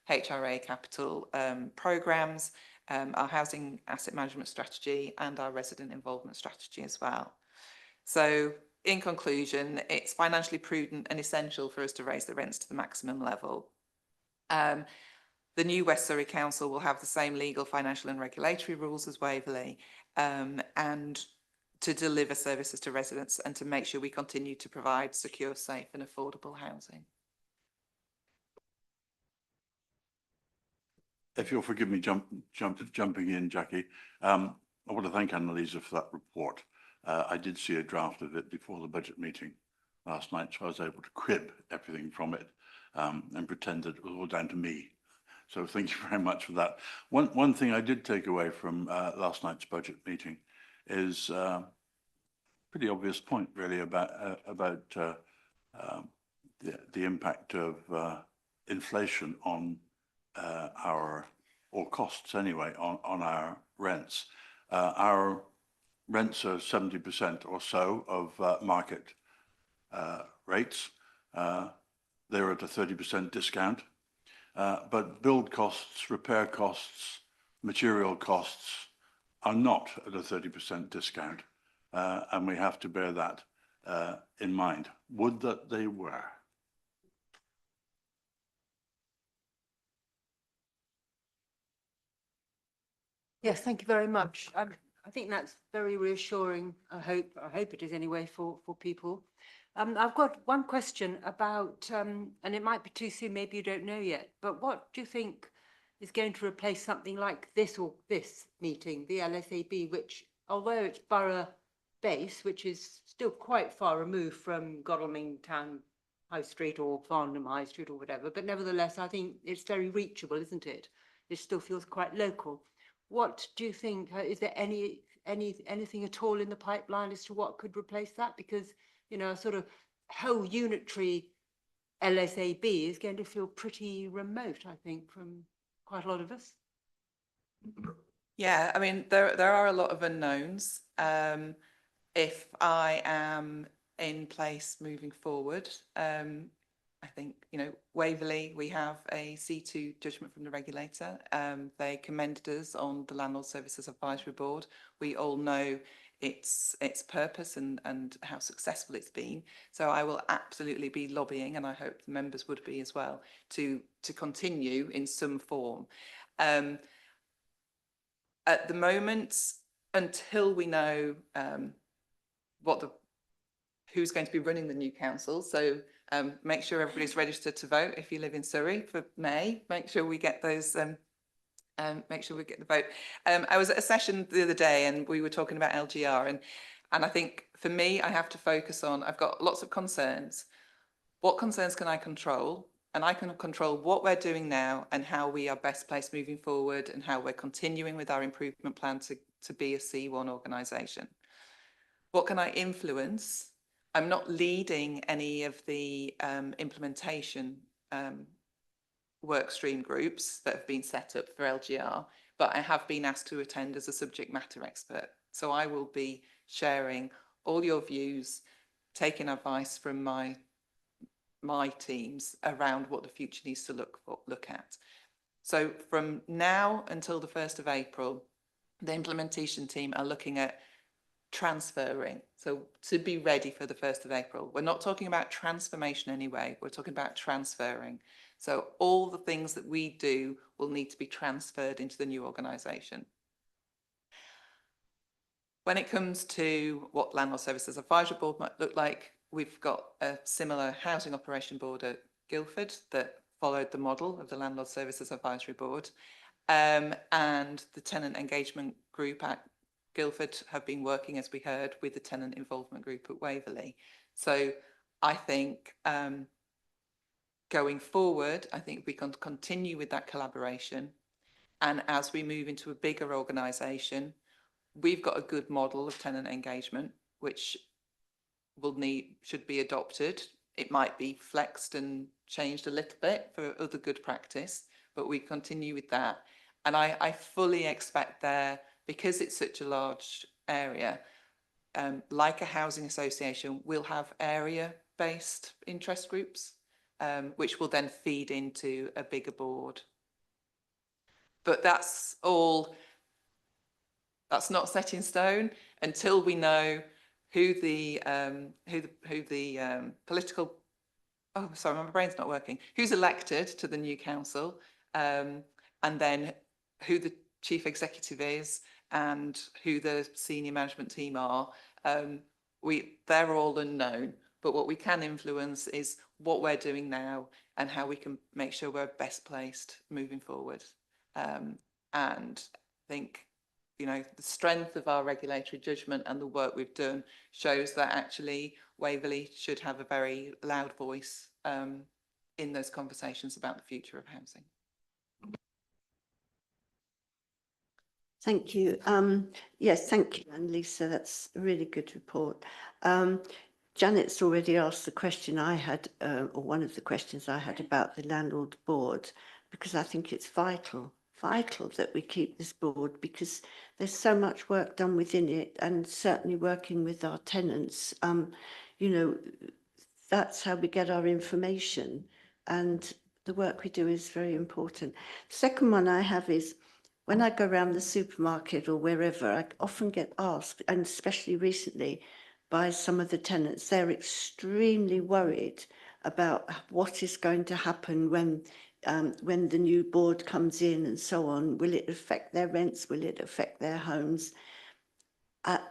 HRA capital programmes, our housing asset management strategy and our resident involvement strategy as well. So in conclusion, it's financially prudent and essential for us to raise the rents to the maximum level. The new West Surrey Council will have the same legal, financial and regulatory rules as Waverley, and to deliver services to residents and to make sure we continue to provide secure, safe and affordable housing. If you'll forgive me jumping in, Jackie, I want to thank Annalisa for that report. I did see a draft of it before the budget meeting last night, so I was able to crib everything from it and pretend that it was all down to me. So thank you very much for that. One thing I did take away from last night's budget meeting is a pretty obvious point, really, about the impact of inflation on or costs anyway, on our rents. Our rents are 70% or so of market rates. They're at a 30% discount. But build costs, repair costs, material costs are not at a 30% discount, and we have to bear that in mind. Would that they were. Yes, thank you very much. I think that's very reassuring. I hope it is anyway for people. I've got one question about, and it might be too soon, maybe you don't know yet, but what do you think is going to replace something like this or this meeting, the LSAB, which, although it's borough based, which is still quite far removed from Godalming Town High Street or Farnham High Street or whatever, but nevertheless, I think it's very reachable, isn't it? It still feels quite local. What do you think? Is there anything at all in the pipeline as to what could replace that? Because, you know, a sort of whole unitary LSAB is going to feel pretty remote, I think, from quite a lot of us. Yeah, I mean, there are a lot of unknowns. If I am in place moving forward, I think, you know, Waverley, we have a C2 judgment from the regulator. They commended us on the Landlord Services Advisory Board. We all know its purpose and how successful it's been. So I will absolutely be lobbying, and I hope the members would be as well, to continue in some form. At the moment, until we know who's going to be running the new council, so make sure everybody's registered to vote. If you live in Surrey for May, make sure we get those. Make sure we get the vote. I was at a session the other day, and we were talking about LGR, and I think for me, I have to focus on. I've got lots of concerns. What concerns can I control? And I can control what we're doing now and how we are best placed moving forward, and how we're continuing with our improvement plan to be a C1 organisation. What can I influence? I'm not leading any of the implementation work stream groups that have been set up for LGR, but I have been asked to attend as a subject matter expert. So I will be sharing all your views, taking advice from my teams around what the future needs to look at. So from now until the 1st of April, the implementation team are looking at transferring, so to be ready for the 1st of April. We're not talking about transformation anyway, we're talking about transferring. So all the things that we do will need to be transferred into the new organisation. When it comes to what Landlord Services Advisory Board might look like, we've got a similar housing operation board at Guildford that followed the model of the Landlord Services Advisory Board. And the tenant engagement group at Guildford have been working, as we heard, with the tenant involvement group at Waverley. So I think going forward, I think we can continue with that collaboration. And as we move into a bigger organisation, we've got a good model of tenant engagement, which should be adopted. It might be flexed and changed a little bit for other good practice, but we continue with that. And I fully expect there, because it's such a large area, like a housing association, we'll have area-based interest groups, which will then feed into a bigger board. But that's not set in stone until we know who the political, oh, sorry, my brain's not working, who's elected to the new council, and then who the chief executive is and who the senior management team are. They're all unknown, but what we can influence is what we're doing now and how we can make sure we're best placed moving forward. And I think, you know, the strength of our regulatory judgment and the work we've done shows that actually Waverley should have a very loud voice in those conversations about the future of housing. Thank you. Yes, thank you, and Lisa, that's a really good report. Janet's already asked the question I had, or one of the questions I had about the landlord board, because I think it's vital that we keep this board, because there's so much work done within it, and certainly working with our tenants, you know, that's how we get our information, and the work we do is very important. Second one I have is, when I go around the supermarket or wherever, I often get asked, and especially recently, by some of the tenants, they're extremely worried about what is going to happen when the new board comes in and so on. Will it affect their rents? Will it affect their homes?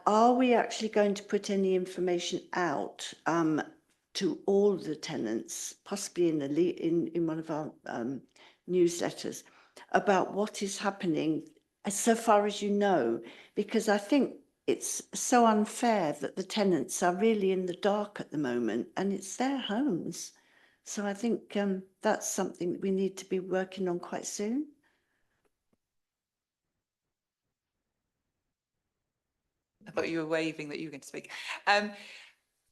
Are we actually going to put any information out to all the tenants, possibly in one of our newsletters, about what is happening so far as you know? Because I think it's so unfair that the tenants are really in the dark at the moment, and it's their homes. So I think that's something that we need to be working on quite soon. I thought you were waving that you were going to speak.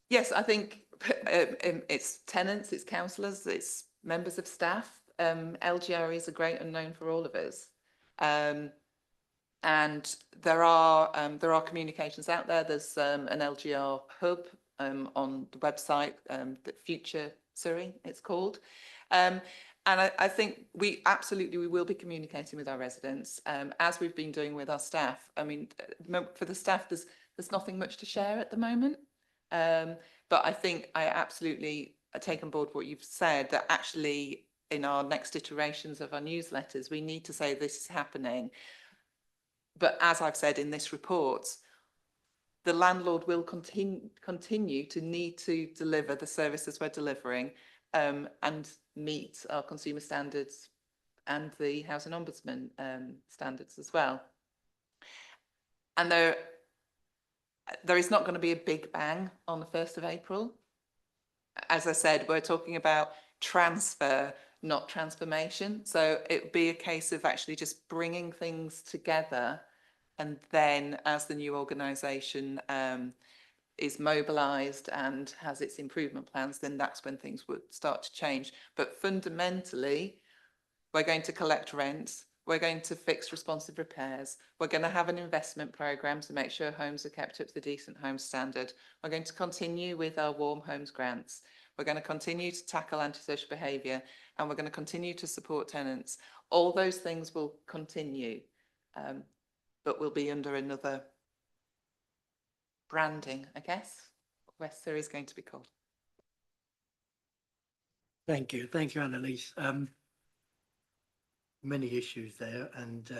Yes, I think it's tenants, it's councillors, it's members of staff. LGR is a great unknown for all of us. And there are communications out there. There's an LGR hub on the website, that Future Surrey, it's called. And I think we will be communicating with our residents, as we've been doing with our staff. I mean, for the staff, there's nothing much to share at the moment. But I think I absolutely take on board what you've said, that actually in our next iterations of our newsletters, we need to say this is happening. But as I've said in this report, the landlord will continue to need to deliver the services we're delivering, and meet our consumer standards and the Housing Ombudsman standards as well. And there is not going to be a big bang on the 1st of April. As I said, we're talking about transfer, not transformation. So it would be a case of actually just bringing things together, and then as the new organisation is mobilised and has its improvement plans, then that's when things would start to change. But fundamentally, we're going to collect rents, we're going to fix responsive repairs, we're going to have an investment programme to make sure homes are kept up to the Decent Homes Standard, we're going to continue with our Warm Homes grants, we're going to continue to tackle antisocial behaviour, and we're going to continue to support tenants. All those things will continue, but will be under another branding, I guess. West Surrey is going to be called. Thank you, Annalise. Many issues there, and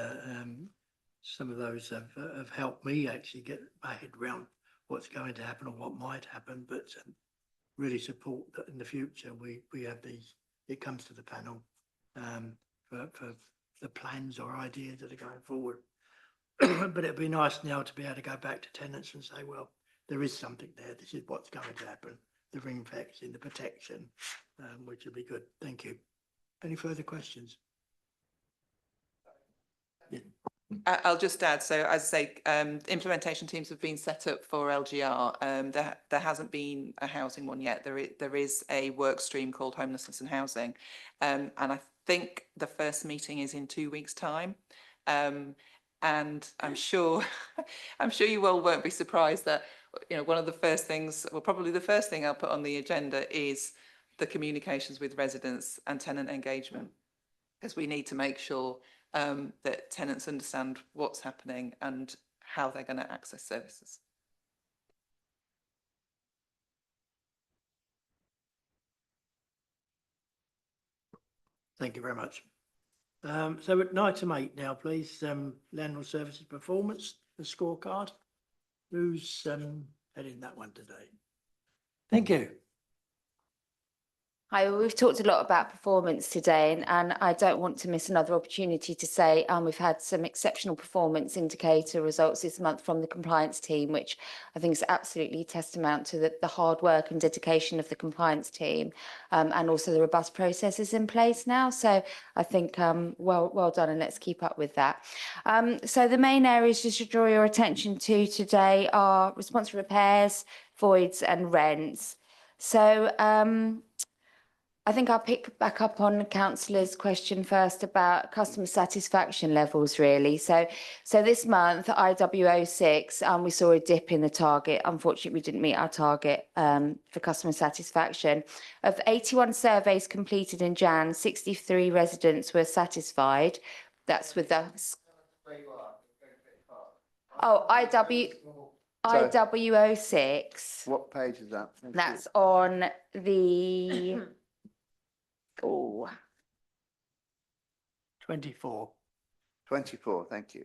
some of those have helped me actually get my head around what's going to happen or what might happen, but really support that in the future we have these, it comes to the panel for the plans or ideas that are going forward. But it'd be nice now to be able to go back to tenants and say, well, there is something there. This is what's going to happen. The ring fencing, the protection, which would be good. Thank you. Any further questions? Yeah. I'll just add, so as I say, implementation teams have been set up for LGR. There hasn't been a housing one yet. There is a work stream called homelessness and housing. And I think the first meeting is in 2 weeks' time. And I'm sure, I'm sure you all won't be surprised that, you know, one of the first things, well, probably the first thing I'll put on the agenda is the communications with residents and tenant engagement, because we need to make sure that tenants understand what's happening and how they're going to access services. Thank you very much. So at item 8 now, please, landlord services performance, the scorecard. Who's heading that one today? Thank you. Hi, well, we've talked a lot about performance today, and I don't want to miss another opportunity to say we've had some exceptional performance indicator results this month from the compliance team, which I think is absolutely testament to the hard work and dedication of the compliance team, and also the robust processes in place now. So I think well done, and let's keep up with that. So the main areas just to draw your attention to today are responsive repairs, voids and rents. So I think I'll pick back up on Councillor's question first about customer satisfaction levels, really. So this month, IW06, we saw a dip in the target. Unfortunately, we didn't meet our target for customer satisfaction. Of 81 surveys completed in Jan, 63 residents were satisfied. That's with the... Oh, IW06. What page is that? That's on the... Oh, 24. 24, thank you.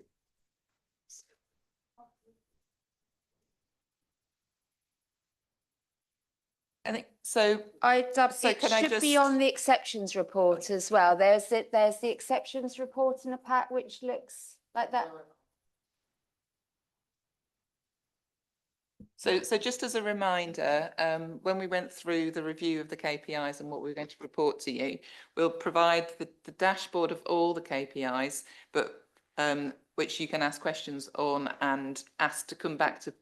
I think so. It should be on the exceptions report as well. There's the exceptions report in a pack which looks like that. So just as a reminder, when we went through the review of the KPIs and what we're going to report to you, we'll provide the dashboard of all the KPIs, but which you can ask questions on and ask to come back to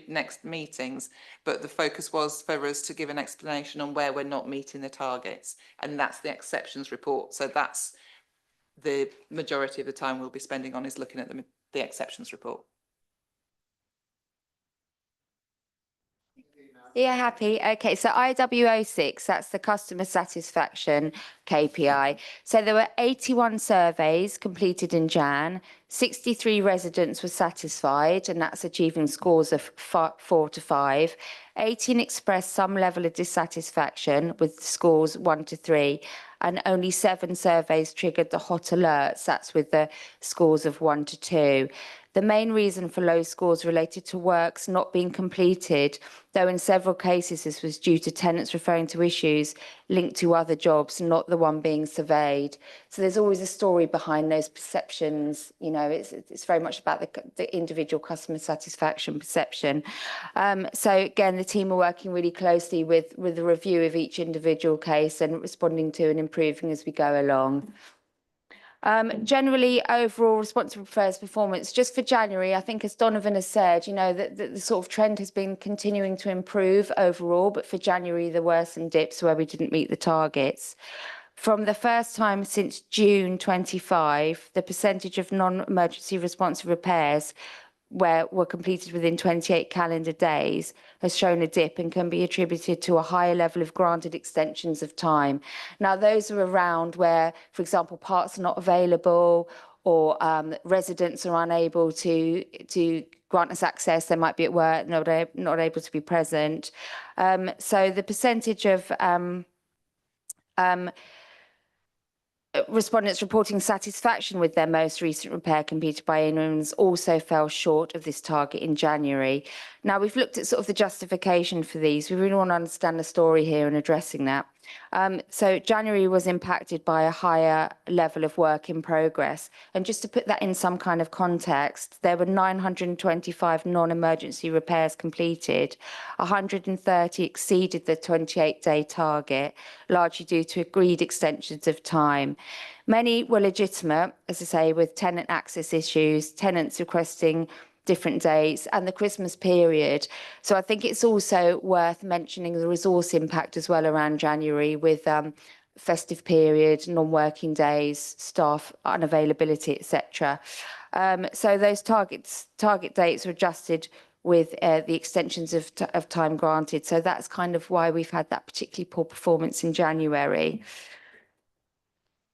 next meetings. But the focus was for us to give an explanation on where we're not meeting the targets, and that's the exceptions report. So that's the majority of the time we'll be spending on is looking at the exceptions report. Yeah, happy. Okay, so IW06, that's the customer satisfaction KPI. So there were 81 surveys completed in Jan, 63 residents were satisfied, and that's achieving scores of 4 to 5. 18 expressed some level of dissatisfaction with scores 1 to 3, and only 7 surveys triggered the hot alerts, that's with the scores of 1 to 2. The main reason for low scores related to works not being completed, though in several cases this was due to tenants referring to issues linked to other jobs, not the one being surveyed. So there's always a story behind those perceptions. You know, it's very much about the individual customer satisfaction perception. So again, the team are working really closely with the review of each individual case and responding to and improving as we go along. Generally, overall responsive repairs performance, just for January, I think as Donovan has said, you know, that the sort of trend has been continuing to improve overall, but for January, there were some dips where we didn't meet the targets. From the first time since June 25, the percentage of non-emergency responsive repairs were completed within 28 calendar days has shown a dip and can be attributed to a higher level of granted extensions of time. Now, those are around where, for example, parts are not available or residents are unable to grant us access. They might be at work, not able to be present. So the percentage of respondents reporting satisfaction with their most recent repair completed by interims also fell short of this target in January. Now, we've looked at sort of the justification for these. We really want to understand the story here and addressing that. So January was impacted by a higher level of work in progress. And just to put that in some kind of context, there were 925 non-emergency repairs completed. 130 exceeded the 28-day target, largely due to agreed extensions of time. Many were legitimate, as I say, with tenant access issues, tenants requesting different dates, and the Christmas period. So I think it's also worth mentioning the resource impact as well around January with festive period, non-working days, staff unavailability, etc. So those target dates were adjusted with the extensions of time granted. So that's kind of why we've had that particularly poor performance in January.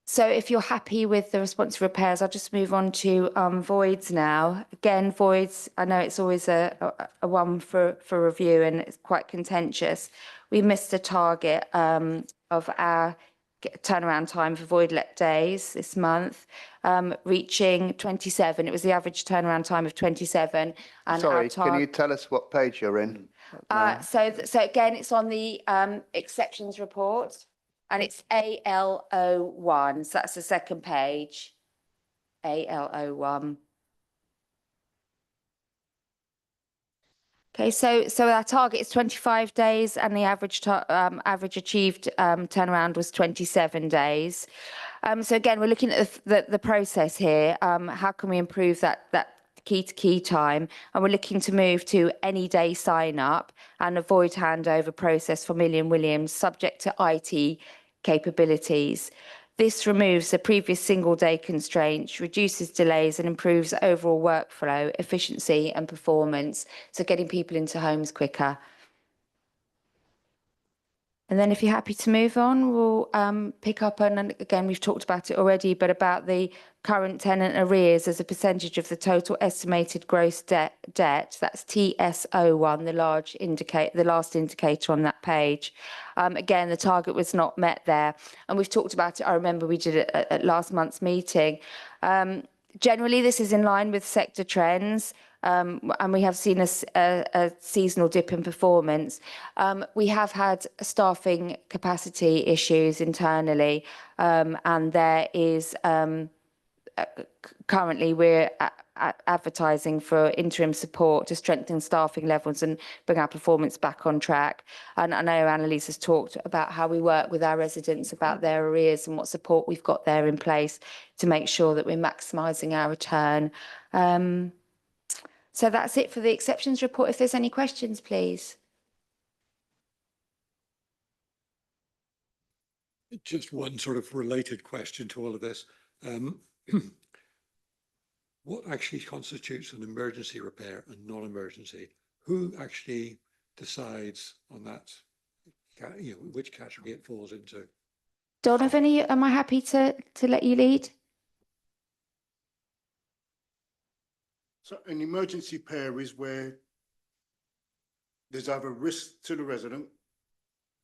So if you're happy with the responsive repairs, I'll just move on to voids now. Again, voids, I know it's always a one for review and it's quite contentious. We missed the target of our turnaround time for void let days this month, reaching 27. It was the average turnaround time of 27. And Sorry, can you tell us what page you're in? So again, it's on the exceptions report. And it's AL01, so that's the second page, AL01. Okay, so our target is 25 days and the average achieved turnaround was 27 days. So again, we're looking at the process here. How can we improve that key-to-key time? And we're looking to move to any day sign-up and avoid handover process for Williams subject to IT capabilities. This removes the previous single-day constraints, reduces delays and improves overall workflow, efficiency and performance, so getting people into homes quicker. And then if you're happy to move on, we'll pick up on, and again, we've talked about it already, but about the current tenant arrears as a percentage of the total estimated gross debt. That's TSO1, the last indicator on that page. Again, the target was not met there. And we've talked about it, I remember we did it at last month's meeting. Generally, this is in line with sector trends. And we have seen a seasonal dip in performance. We have had staffing capacity issues internally, and there is currently we're advertising for interim support to strengthen staffing levels and bring our performance back on track. And I know Annalise has talked about how we work with our residents about their arrears and what support we've got there in place to make sure that we're maximising our return. So that's it for the exceptions report. If there's any questions, please. Just one sort of related question to all of this. What actually constitutes an emergency repair and non-emergency? Who actually decides on that, which category it falls into? Don, am I happy to let you lead? So an emergency repair is where there's either risk to the resident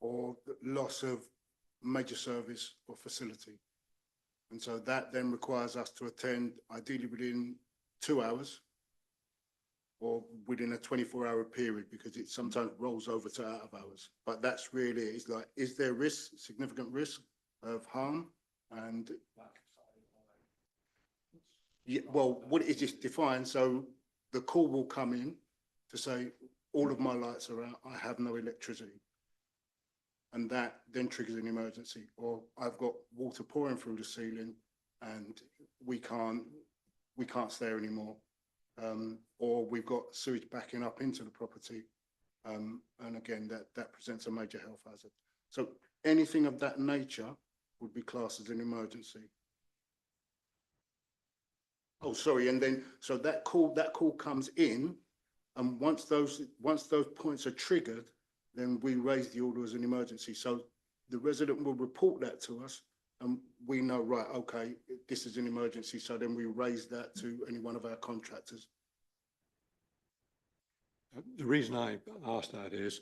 or the loss of major service or facility. And so that then requires us to attend ideally within 2 hours or within a 24-hour period, because it sometimes rolls over to out of hours. But that's really, it's like, is there risk, significant risk of harm? And yeah, well, what is this defined? So the call will come in to say, all of my lights are out, I have no electricity. And that then triggers an emergency. Or I've got water pouring through the ceiling and we can't stay anymore. Or we've got sewage backing up into the property. And again, that presents a major health hazard. So anything of that nature would be classed as an emergency. Oh, sorry, and then so that call comes in, and once those points are triggered, then we raise the order as an emergency. So the resident will report that to us, and we know, right, okay, this is an emergency. So then we raise that to any one of our contractors. The reason I asked that is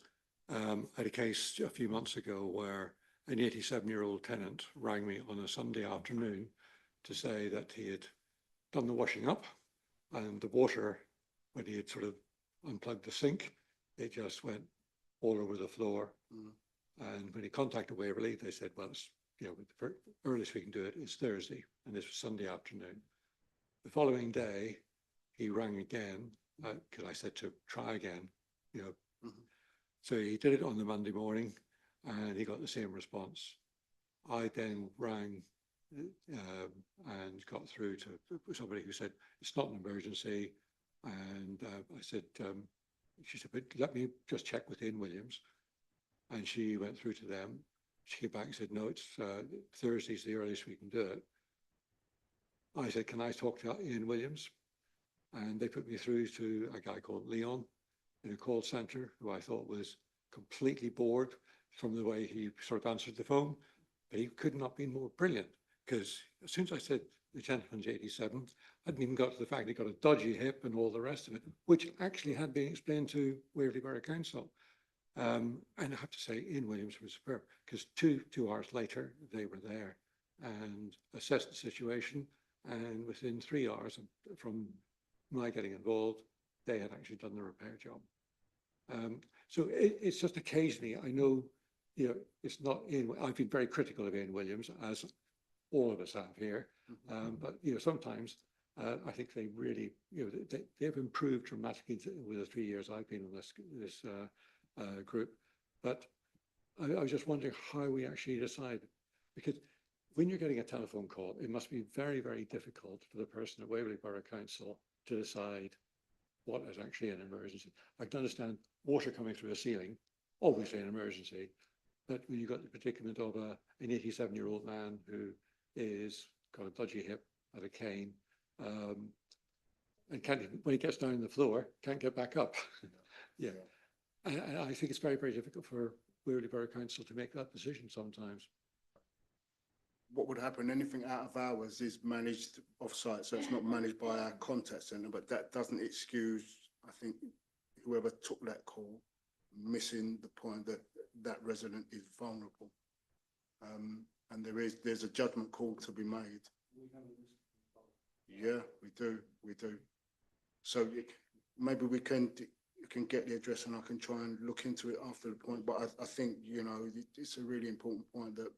I had a case a few months ago where an 87-year-old tenant rang me on a Sunday afternoon to say that he had done the washing up and the water, when he had sort of unplugged the sink, it just went all over the floor. And when he contacted Waverley, they said, well, it's, you know, the earliest we can do it is Thursday, and this was Sunday afternoon. The following day, he rang again, because I said to try again, you know. So he did it on the Monday morning, and he got the same response. I then rang and got through to somebody who said, it's not an emergency. And I said, she said, but let me just check with Ian Williams. And she went through to them. She came back and said, no, it's Thursday's the earliest we can do it. I said, can I talk to Ian Williams? And they put me through to a guy called Leon in a call centre, who I thought was completely bored from the way he sort of answered the phone. But he could not be more brilliant, because as soon as I said the gentleman's 87, I hadn't even got to the fact he got a dodgy hip and all the rest of it, which actually had been explained to Waverley Borough Council. And I have to say, Ian Williams was superb, because two hours later, they were there and assessed the situation. And within 3 hours from my getting involved, they had actually done the repair job. So it's just occasionally, I know, you know, it's not Ian. I've been very critical of Ian Williams, as all of us have here. But, you know, sometimes I think they really, you know, they've improved dramatically with the 3 years I've been in this group. But I was just wondering how we actually decide, because when you're getting a telephone call, it must be very, very difficult for the person at Waverley Borough Council to decide what is actually an emergency. I can understand water coming through a ceiling, obviously an emergency, but when you've got the predicament of an 87-year-old man who is got a dodgy hip, had a cane, and can't, when he gets down on the floor, can't get back up. Yeah. And I think it's very, very difficult for Waverley Borough Council to make that decision sometimes. What would happen, anything out of hours is managed off-site, so it's not managed by our contact centre, but that doesn't excuse, I think, whoever took that call missing the point that that resident is vulnerable. And there's a judgment call to be made. Yeah, we do. So maybe we can get the address and I can try and look into it after the point. But I think, you know, it's a really important point that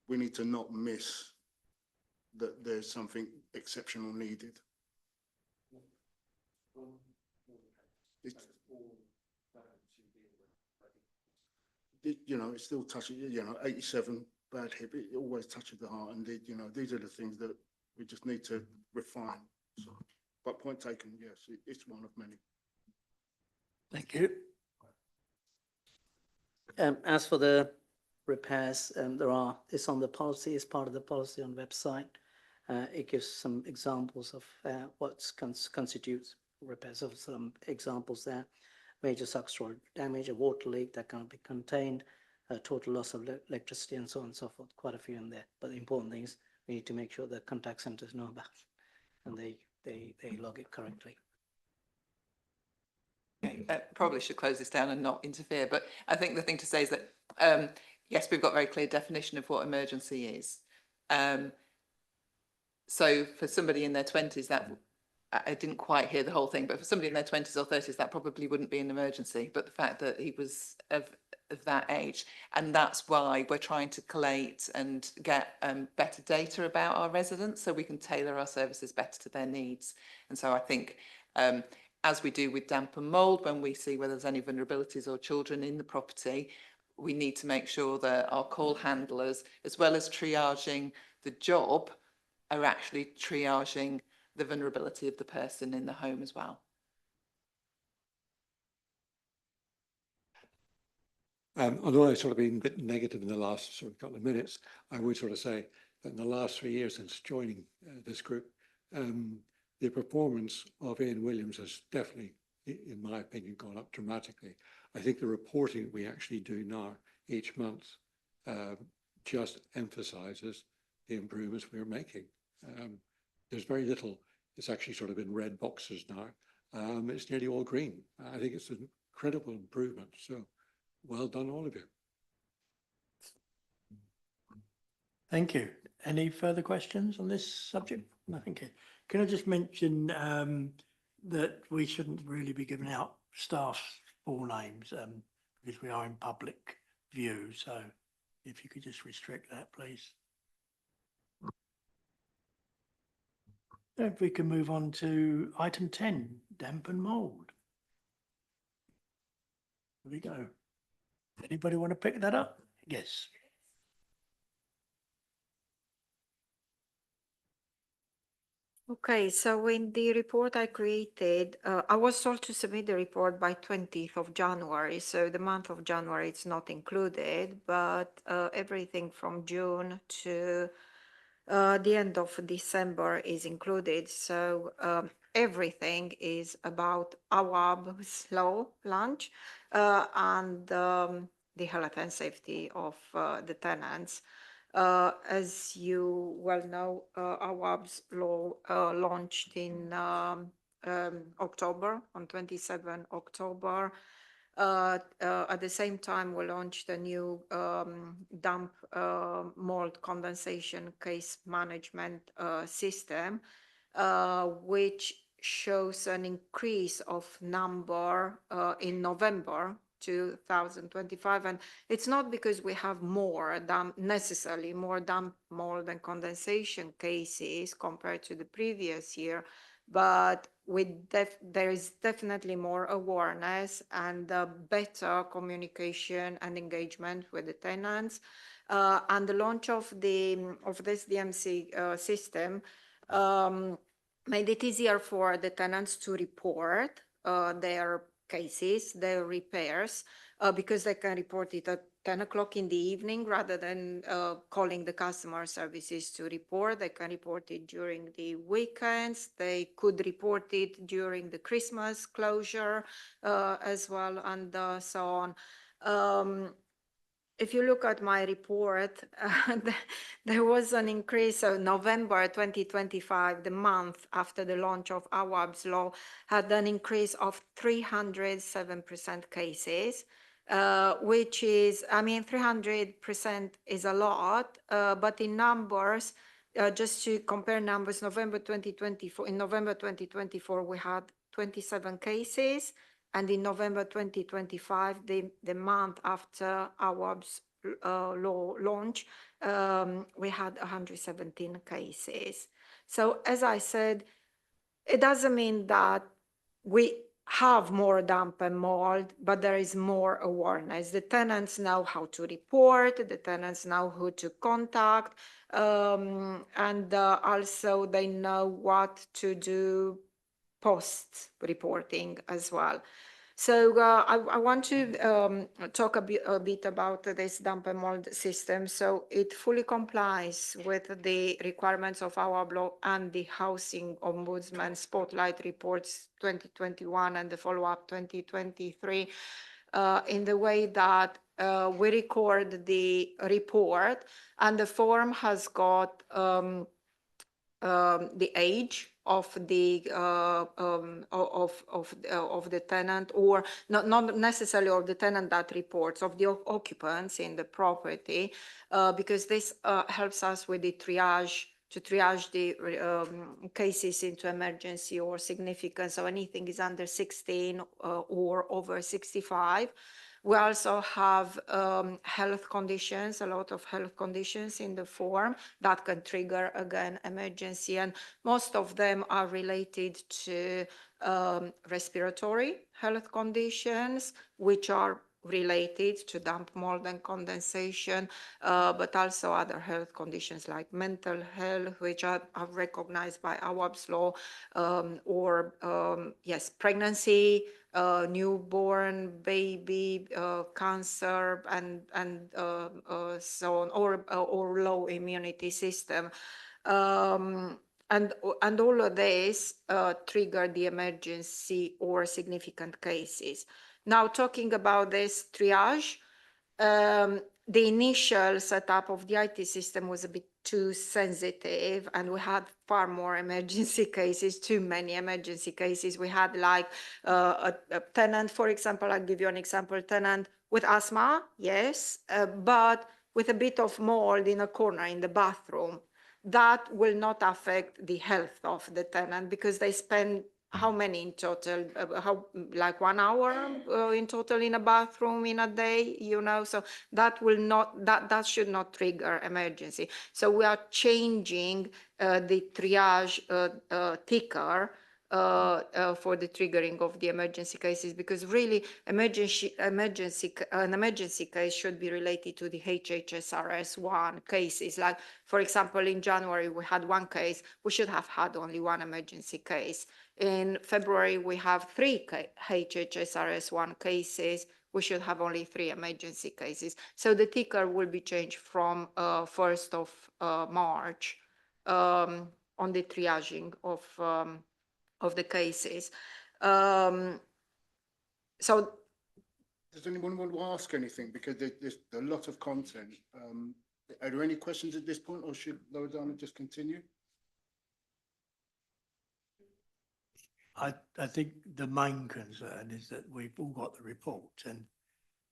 we need to not miss that there's something exceptional needed. You know, it still touches, you know, 87, bad hip, it always touches the heart. And, you know, these are the things that we just need to refine. So, but point taken, yes, it's one of many. Thank you. As for the repairs, it's on the policy, it's part of the policy on the website. It gives some examples of what constitutes repairs, of some examples there. Major structural damage, a water leak that can't be contained, a total loss of electricity, and so on and so forth. Quite a few in there. But the important thing is we need to make sure the contact centres know about it and they log it correctly. Probably should close this down and not interfere, but I think the thing to say is that yes, we've got a very clear definition of what emergency is. So for somebody in their 20s, that I didn't quite hear the whole thing, but for somebody in their 20s or 30s, that probably wouldn't be an emergency. But the fact that he was of that age, and that's why we're trying to collate and get better data about our residents so we can tailor our services better to their needs. And so I think as we do with damp and mould, when we see whether there's any vulnerabilities or children in the property, we need to make sure that our call handlers, as well as triaging the job, are actually triaging the vulnerability of the person in the home as well. Although I've sort of been a bit negative in the last sort of couple of minutes, I would sort of say that in the last 3 years since joining this group, the performance of Ian Williams has definitely, in my opinion, gone up dramatically. I think the reporting we actually do now each month just emphasises the improvements we're making. There's very little, it's actually sort of in red boxes now. It's nearly all green. I think it's an incredible improvement. So well done, all of you. Thank you. Any further questions on this subject? No, thank you. Can I just mention that we shouldn't really be giving out staff's full names because we are in public view. So if you could just restrict that, please. If we can move on to item 10, damp and mould. Here we go. Anybody want to pick that up? Yes. Okay, so in the report I created, I was told to submit the report by 20th of January. So the month of January, it's not included, but everything from June to the end of December is included. So everything is about AWAB's law launch and the health and safety of the tenants. As you well know, AWAB's law launched in October, on 27 October. At the same time, we launched a new damp mold condensation case management system, which shows an increase of number in November 2025. And it's not because we have more necessarily more damp mold and condensation cases compared to the previous year, but there is definitely more awareness and better communication and engagement with the tenants. And the launch of this DMC system made it easier for the tenants to report their cases, their repairs, because they can report it at 10 o'clock in the evening rather than calling the customer services to report. They can report it during the weekends. They could report it during the Christmas closure as well, and so on. If you look at my report, there was an increase. So November 2025, the month after the launch of AWAB's law, had an increase of 307% cases, which is, I mean, 300% is a lot, but in numbers, just to compare numbers, in November 2024, we had 27 cases. And in November 2025, the month after AWAB's law launch, we had 117 cases. So as I said, it doesn't mean that we have more damp and mold, but there is more awareness. The tenants know how to report, the tenants know who to contact, and also they know what to do post-reporting as well. So I want to talk a bit about this damp and mold system. So it fully complies with the requirements of our law and the Housing Ombudsman Spotlight Reports 2021 and the follow-up 2023 in the way that we record the report, and the form has got the age of the tenant, or not necessarily of the tenant that reports, of the occupants in the property, because this helps us with the triage, to triage the cases into emergency or significant. So anything is under 16 or over 65. We also have health conditions, a lot of health conditions in the form that can trigger, again, emergency. And most of them are related to respiratory health conditions, which are related to damp mold and condensation, but also other health conditions like mental health, which are recognized by AWAB's law, or yes, pregnancy, newborn baby, cancer, and so on, or low immunity system. And all of this trigger the emergency or significant cases. Now, talking about this triage, the initial setup of the IT system was a bit too sensitive, and we had far more emergency cases, too many emergency cases. We had like a tenant, for example, I'll give you an example, tenant with asthma, yes, but with a bit of mold in a corner in the bathroom, that will not affect the health of the tenant because they spend how many in total? Like 1 hour in total in a bathroom in a day, you know, so that will not, that should not trigger emergency. So we are changing the triage ticker for the triggering of the emergency cases, because really an emergency case should be related to the HHSRS1 cases. Like, for example, in January, we had 1 case, we should have had only 1 emergency case. In February, we have 3 HHSRS1 cases, we should have only 3 emergency cases. So the ticker will be changed from 1st of March on the triaging of the cases. So does anyone want to ask anything? Because there's a lot of content. Are there any questions at this point, or should Loredana just continue? I think the main concern is that we've all got the report and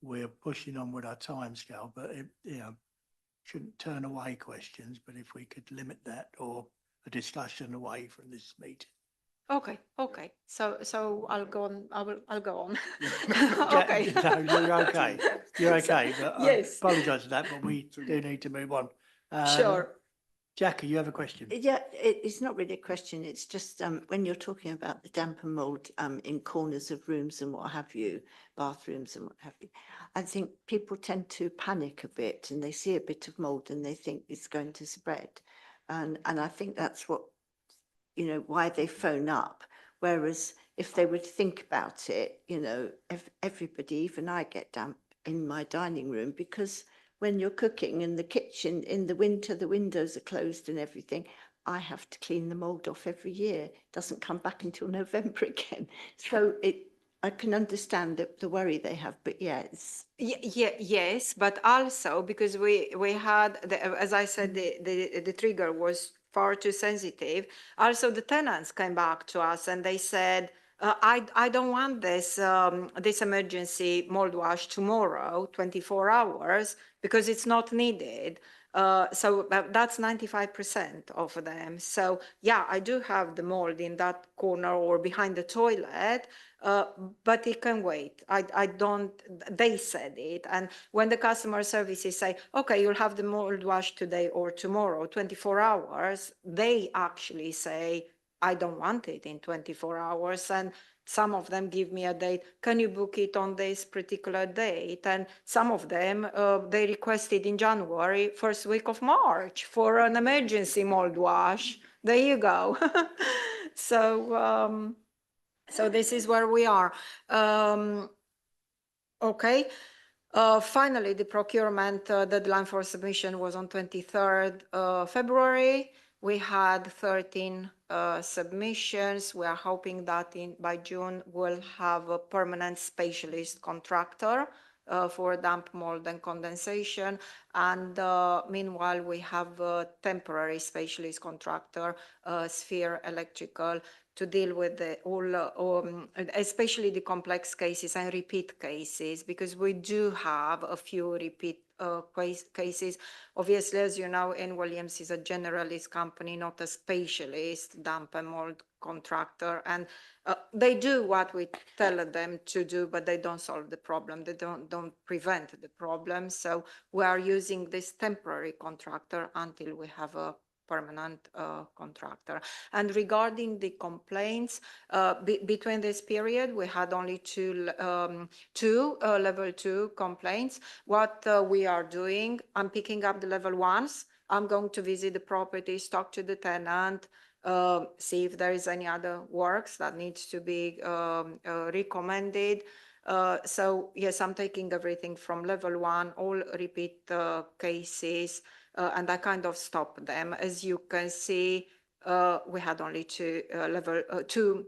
we're pushing on with our timescale, but it, you know, shouldn't turn away questions, but if we could limit that or a discussion away from this meeting. okay. So I'll go on. I'll go on. Okay. No, you're okay. You're okay. But yes. I apologise for that, but we do need to move on. Sure. Jackie, you have a question? Yeah, it's not really a question. It's just when you're talking about the damp and mold in corners of rooms and what have you, bathrooms and what have you, I think people tend to panic a bit and they see a bit of mold and they think it's going to spread. And I think that's what, you know, why they phone up. Whereas if they would think about it, you know, everybody, even I get damp in my dining room because when you're cooking in the kitchen in the winter, the windows are closed and everything. I have to clean the mold off every year. It doesn't come back until November again. So I can understand the worry they have, but yes. Yes, but also because we had, as I said, the trigger was far too sensitive. Also, the tenants came back to us and they said, I don't want this this emergency mold wash tomorrow, 24 hours, because it's not needed. So that's 95% of them. So yeah, I do have the mold in that corner or behind the toilet, but it can wait. I don't, they said it. And when the customer services say, okay, you'll have the mold wash today or tomorrow, 24 hours, they actually say, I don't want it in 24 hours. And some of them give me a date. Can you book it on this particular date? And some of them, they requested in January, first week of March for an emergency mold wash. There you go. So, so this is where we are. Okay. Finally, the procurement deadline for submission was on 23rd February. We had 13 submissions. We are hoping that by June we'll have a permanent specialist contractor for damp, mold and condensation. And meanwhile, we have a temporary specialist contractor, Sphere Electrical, to deal with especially the complex cases and repeat cases, because we do have a few repeat cases. Obviously, as you know, N. Williams is a generalist company, not a specialist damp and mold contractor. And they do what we tell them to do, but they don't solve the problem. They don't prevent the problem. So we are using this temporary contractor until we have a permanent contractor. And regarding the complaints, between this period, we had only two level 2 complaints. What we are doing, I'm picking up the level 1s. I'm going to visit the properties, talk to the tenant, see if there is any other works that needs to be recommended. So yes, I'm taking everything from level 1, all repeat cases, and I kind of stopped them. As you can see, we had only two level 2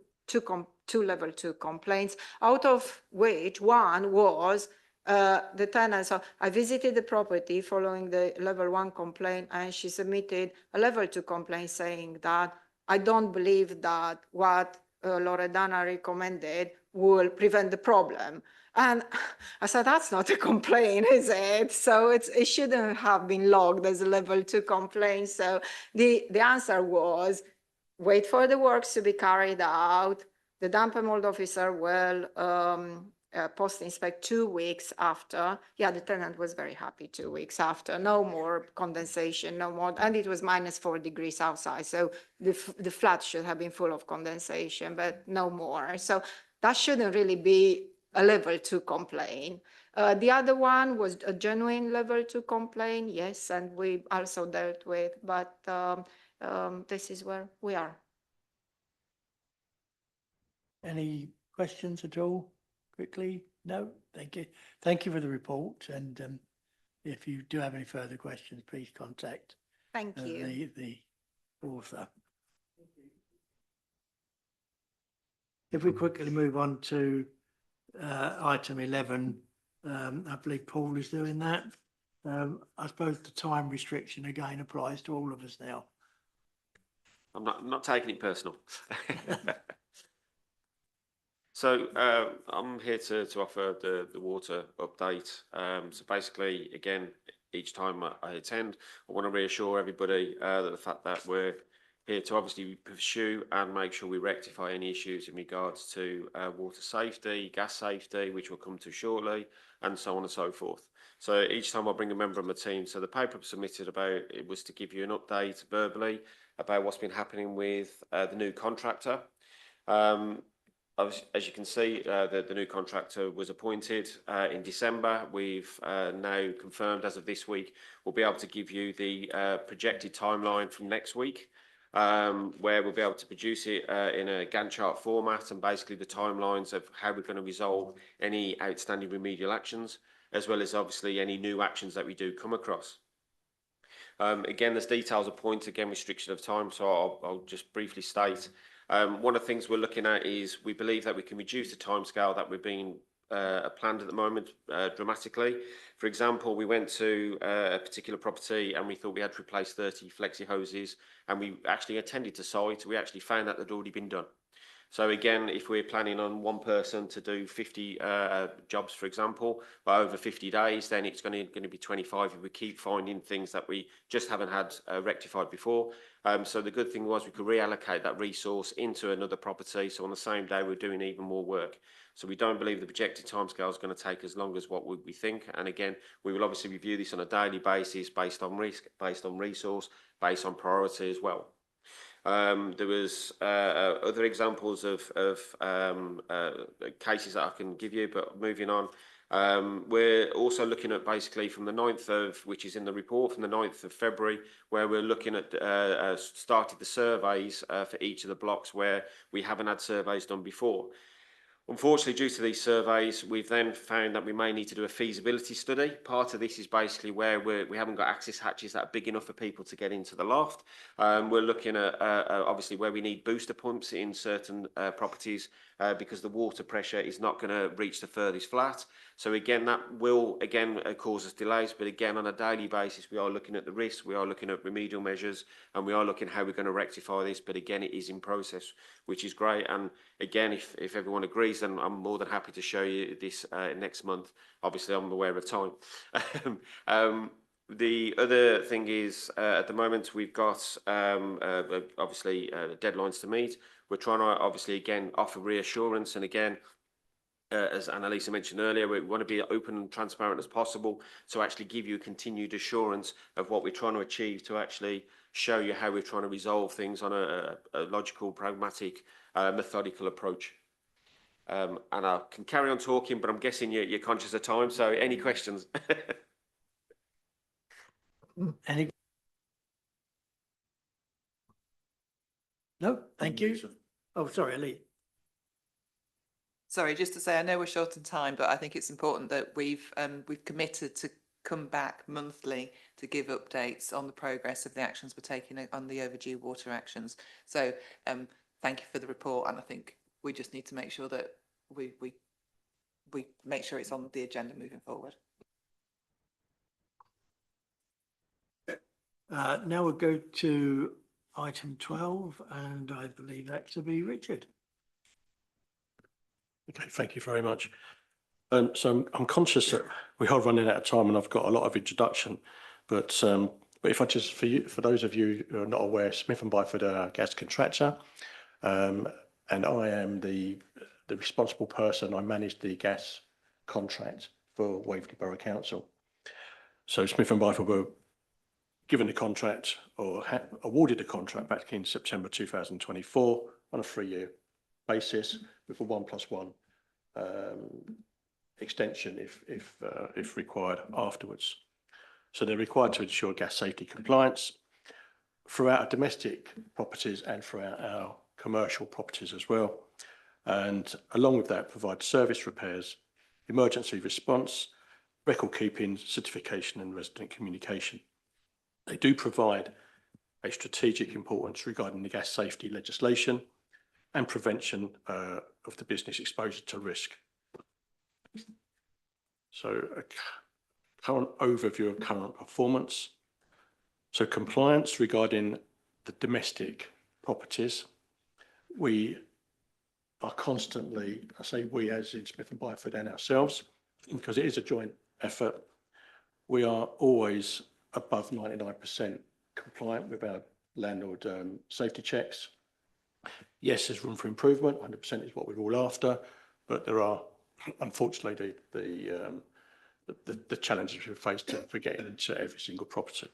complaints, out of which one was the tenant. So I visited the property following the level 1 complaint, and she submitted a level 2 complaint saying that I don't believe that what Loredana recommended will prevent the problem. And I said, that's not a complaint, is it? So it shouldn't have been logged as a level 2 complaint. So the answer was, wait for the works to be carried out. The damp and mold officer will post-inspect 2 weeks after. Yeah, the tenant was very happy 2 weeks after. No more condensation, no more. And it was -4 degrees outside. So the flat should have been full of condensation, but no more. So that shouldn't really be a level 2 complaint. The other one was a genuine level 2 complaint, yes, and we also dealt with, but this is where we are. Any questions at all? Quickly? No? Thank you. Thank you for the report. And if you do have any further questions, please contact Thank you. the author. If we quickly move on to item 11, I believe Paul is doing that. I suppose the time restriction again applies to all of us now. I'm not taking it personal. So I'm here to offer the water update. So basically, again, each time I attend, I want to reassure everybody that the fact that we're here to obviously pursue and make sure we rectify any issues in regards to water safety, gas safety, which we'll come to shortly, and so on and so forth. So each time I bring a member of my team, so the paper submitted about it was to give you an update verbally about what's been happening with the new contractor. As you can see, the new contractor was appointed in December. We've now confirmed as of this week, we'll be able to give you the projected timeline from next week, where we'll be able to produce it in a Gantt chart format and basically the timelines of how we're going to resolve any outstanding remedial actions, as well as obviously any new actions that we do come across. Again, there's details of points, again, restriction of time, so I'll just briefly state. One of the things we're looking at is we believe that we can reduce the timescale that we're being planned at the moment dramatically. For example, we went to a particular property and we thought we had to replace 30 flexi hoses, and we actually attended to site. We actually found that they'd already been done. So again, if we're planning on one person to do 50 jobs, for example, by over 50 days, then it's going to be 25 if we keep finding things that we just haven't had rectified before. So the good thing was we could reallocate that resource into another property. So on the same day, we're doing even more work. So we don't believe the projected timescale is going to take as long as what we think. And again, we will obviously review this on a daily basis based on risk, based on resource, based on priority as well. There was other examples of cases that I can give you, but moving on. We're also looking at basically from the 9th of, which is in the report, from the 9th of February, where we're looking at started the surveys for each of the blocks where we haven't had surveys done before. Unfortunately, due to these surveys, we've then found that we may need to do a feasibility study. Part of this is basically where we haven't got access hatches that are big enough for people to get into the loft. We're looking at obviously where we need booster pumps in certain properties because the water pressure is not going to reach the furthest flat. So again, that will cause us delays. But again, on a daily basis, we are looking at the risks, we are looking at remedial measures, and we are looking how we're going to rectify this. But again, it is in process, which is great. And again, if everyone agrees, then I'm more than happy to show you this next month. Obviously, I'm aware of time. The other thing is, at the moment, we've got obviously deadlines to meet. We're trying to obviously again offer reassurance, and again, as Annalisa mentioned earlier, we want to be open and transparent as possible to actually give you continued assurance of what we're trying to achieve, to actually show you how we're trying to resolve things on a logical, pragmatic, methodical approach. And I can carry on talking, but I'm guessing you're conscious of time. So any questions? Any? No, thank you. Oh, sorry, Ali. Sorry, just to say, I know we're short on time, but I think it's important that we've committed to come back monthly to give updates on the progress of the actions we're taking on the overdue water actions. So thank you for the report, and I think we just need to make sure that we make sure it's on the agenda moving forward. Now we'll go to item 12, and I believe that to be Richard. Okay, thank you very much. So I'm conscious that we are running out of time and I've got a lot of introduction, but if I just, for those of you who are not aware, Smith and Byford are our gas contractor, and I am the responsible person. I manage the gas contract for Waverley Borough Council. So Smith and Byford were given the contract or awarded the contract back in September 2024 on a 3-year basis with a 1+1 extension if required afterwards. So they're required to ensure gas safety compliance throughout our domestic properties and throughout our commercial properties as well. And along with that, provide service repairs, emergency response, record keeping, certification and resident communication. They do provide a strategic importance regarding the gas safety legislation and prevention of the business exposure to risk. So a current overview of current performance. So compliance regarding the domestic properties. We are constantly, I say we as in Smith and Byford and ourselves, because it is a joint effort, we are always above 99% compliant with our landlord safety checks. Yes, there's room for improvement, 100% is what we're all after, but there are, unfortunately, the challenges we face for getting into every single property.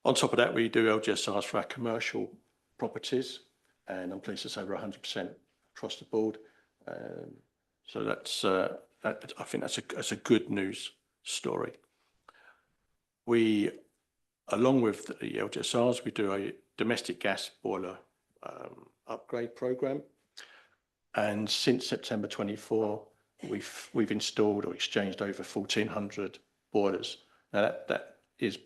On top of that, we do LGSRs for our commercial properties, and I'm pleased to say we're 100% across the board. So that's, I think that's a good news story. We, along with the LGSRs, we do a domestic gas boiler upgrade program. And since September 24, we've installed or exchanged over 1,400 boilers. Now that is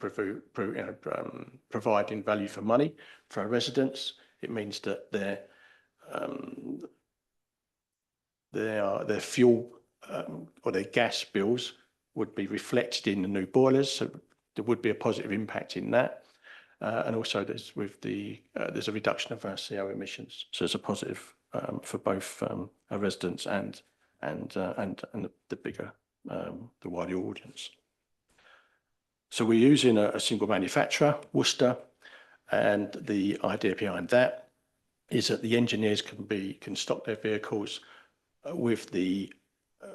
providing value for money for our residents. It means that their fuel or their gas bills would be reflected in the new boilers, so there would be a positive impact in that. And also there's a reduction of our CO emissions, so it's a positive for both our residents and the bigger, the wider audience. So we're using a single manufacturer, Worcester, and the idea behind that is that the engineers can stock their vehicles with the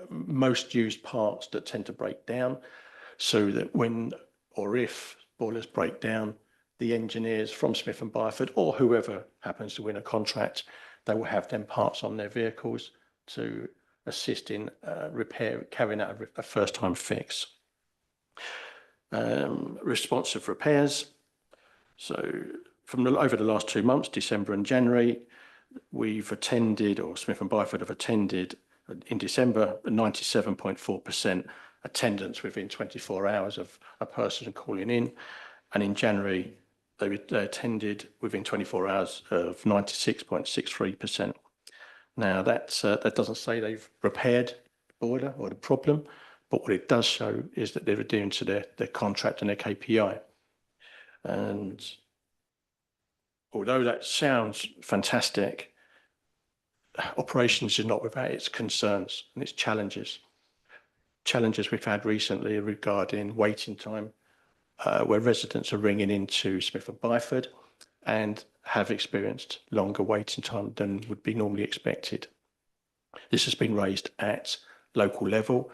most used parts that tend to break down, so that when or if boilers break down, the engineers from Smith and Byford or whoever happens to win a contract, they will have them parts on their vehicles to assist in carrying out a first-time fix. Responsive repairs. So over the last 2 months, December and January, we've attended, or Smith and Byford have attended in December, 97.4% attendance within 24 hours of a person calling in. And in January, they attended within 24 hours of 96.63%. Now that doesn't say they've repaired the boiler or the problem, but what it does show is that they're adhering to their contract and their KPI. And although that sounds fantastic, operations is not without its concerns and its challenges. Challenges we've had recently regarding waiting time, where residents are ringing into Smith and Byford and have experienced longer waiting time than would be normally expected. This has been raised at local level,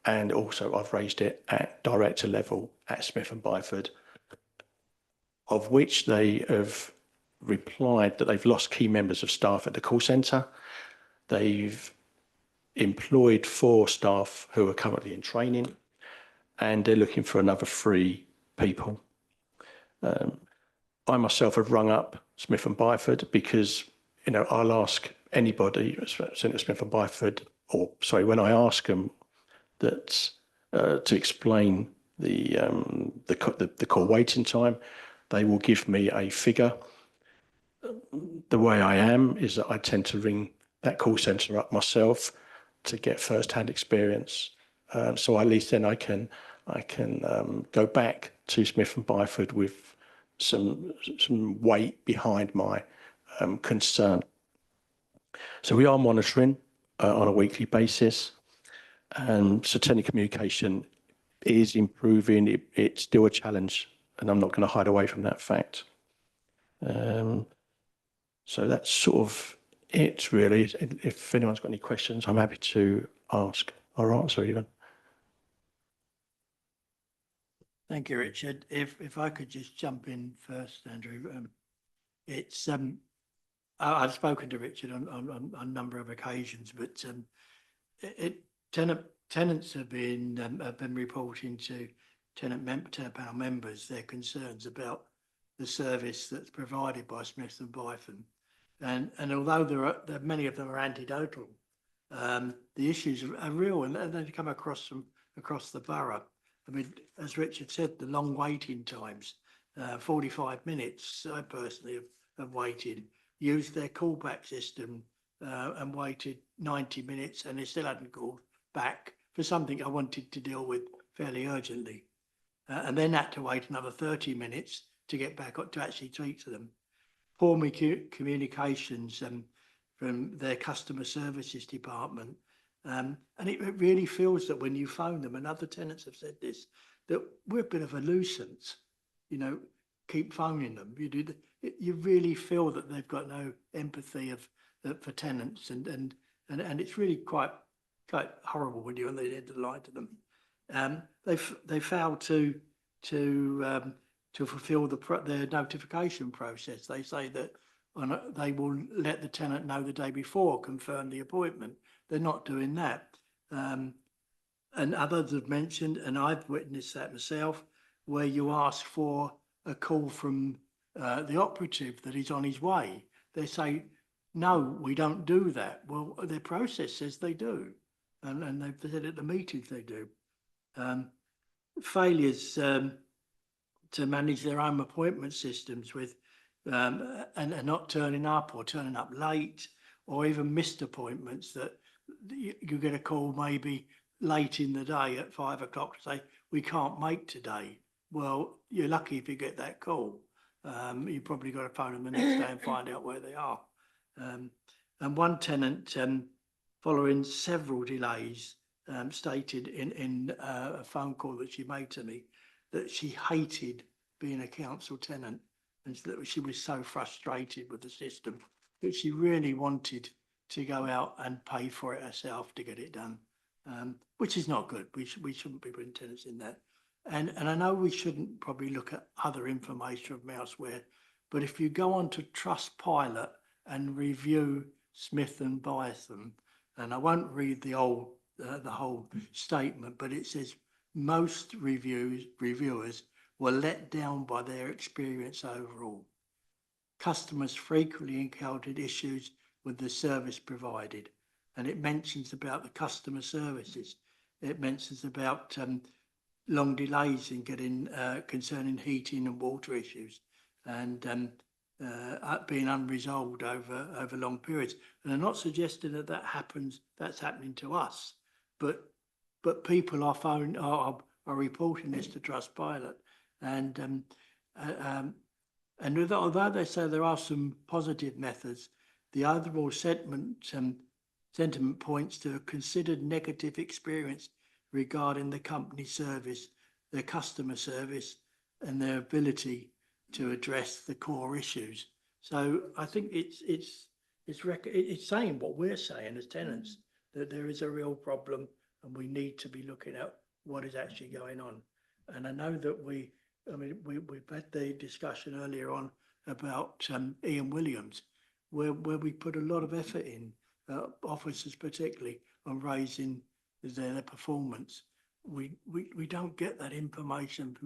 and also I've raised it at director level at Smith and Byford, of which they have replied that they've lost key members of staff at the call centre. They've employed 4 staff who are currently in training, and they're looking for another 3 people. I myself have rung up Smith and Byford because, I'll ask anybody sent to Smith and Byford, when I ask them that to explain the call waiting time, they will give me a figure. The way I am is that I tend to ring that call centre up myself to get first-hand experience. So at least then I can go back to Smith and Byford with some weight behind my concern. So we are monitoring on a weekly basis. So telecommunication is improving. It's still a challenge, and I'm not going to hide away from that fact. So that's sort of it, really. If anyone's got any questions, I'm happy to ask or answer even. Thank you, Richard. If I could just jump in first, Andrew. It's I've spoken to Richard on a number of occasions, but tenants have been reporting to tenant panel members their concerns about the service that's provided by Smith and Bytham, and although there many of them are anecdotal, the issues are real, and they come across from across the borough. I mean, as Richard said, the long waiting times, 45 minutes. I personally have waited, used their callback system and waited 90 minutes, and they still hadn't called back for something I wanted to deal with fairly urgently. And then had to wait another 30 minutes to get back up to actually speak to them. Poor communications from their customer services department. And it really feels that when you phone them, and other tenants have said this, that we're a bit of a nuisance, you know, keep phoning them. You really feel that they've got no empathy for tenants, and it's really quite horrible when you're on the end of the line to them. They failed to fulfil their notification process. They say that they will let the tenant know the day before, confirm the appointment. They're not doing that. And others have mentioned, and I've witnessed that myself, where you ask for a call from the operative that he's on his way. They say, no, we don't do that. Well, their process says they do. And they've said at the meetings they do. Failures to manage their own appointment systems with and not turning up or turning up late, or even missed appointments that you get a call maybe late in the day at 5 o'clock to say, we can't make today. Well, you're lucky if you get that call. You probably got to phone them the next day and find out where they are. And one tenant, following several delays, stated in a phone call that she made to me that she hated being a council tenant, and that she was so frustrated with the system that she really wanted to go out and pay for it herself to get it done, which is not good. We shouldn't be putting tenants in that. And I know we shouldn't probably look at other information from elsewhere, but if you go on to Trustpilot and review Smith and Bytham, and I won't read the whole statement, but it says most reviewers were let down by their experience overall. Customers frequently encountered issues with the service provided, and it mentions about the customer services. It mentions about long delays in getting concerning heating and water issues, and being unresolved over long periods. And I'm not suggesting that that's happening to us, but people are reporting this to Trustpilot, and although they say there are some positive methods, the overall sentiment points to a considered negative experience regarding the company service, their customer service, and their ability to address the core issues. So I think it's saying what we're saying as tenants, that there is a real problem and we need to be looking at what is actually going on. And I know that we've had the discussion earlier on about Ian Williams, where we put a lot of effort in, officers particularly, on raising their performance. We don't get that information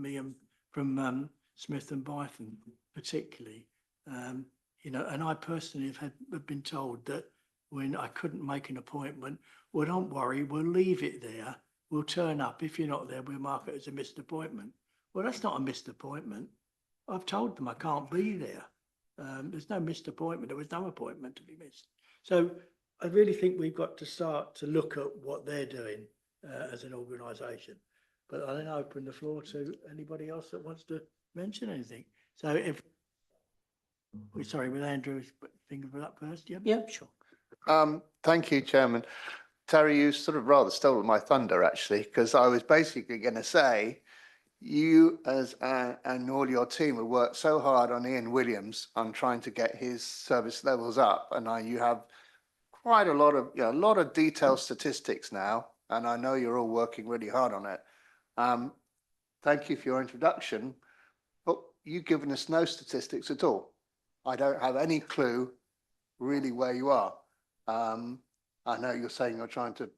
from Smith and Bytham particularly. And I personally have been told that when I couldn't make an appointment, well, don't worry, we'll leave it there. We'll turn up. If you're not there, we'll mark it as a missed appointment. Well, that's not a missed appointment. I've told them I can't be there. There's no missed appointment. There was no appointment to be missed. So I really think we've got to start to look at what they're doing as an organisation. But I then open the floor to anybody else that wants to mention anything. So with Andrew thinking of that first, yeah? Yeah, sure. Thank you, Chairman. Terry, you sort of rather stole my thunder, actually, because I was basically going to say, you and all your team have worked so hard on Ian Williams on trying to get his service levels up, and you have quite a lot of detailed statistics now, and I know you're all working really hard on it. Thank you for your introduction, but you've given us no statistics at all. I don't have any clue really where you are. I know you're saying you're trying to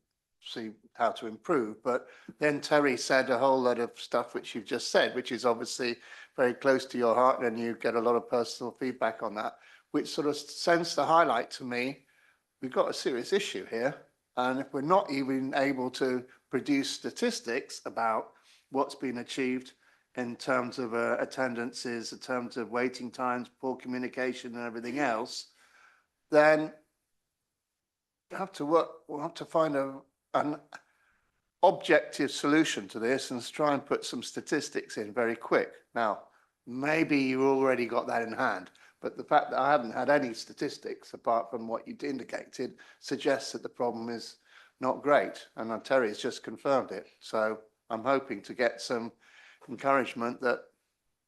see how to improve, but then Terry said a whole lot of stuff which you've just said, which is obviously very close to your heart, and you get a lot of personal feedback on that, which sort of sends the highlight to me. We've got a serious issue here, and if we're not even able to produce statistics about what's been achieved in terms of attendances, in terms of waiting times, poor communication and everything else, then we'll have to find an objective solution to this and try and put some statistics in very quick. Now, maybe you already got that in hand, but the fact that I haven't had any statistics apart from what you indicated suggests that the problem is not great, and Terry has just confirmed it. So I'm hoping to get some encouragement that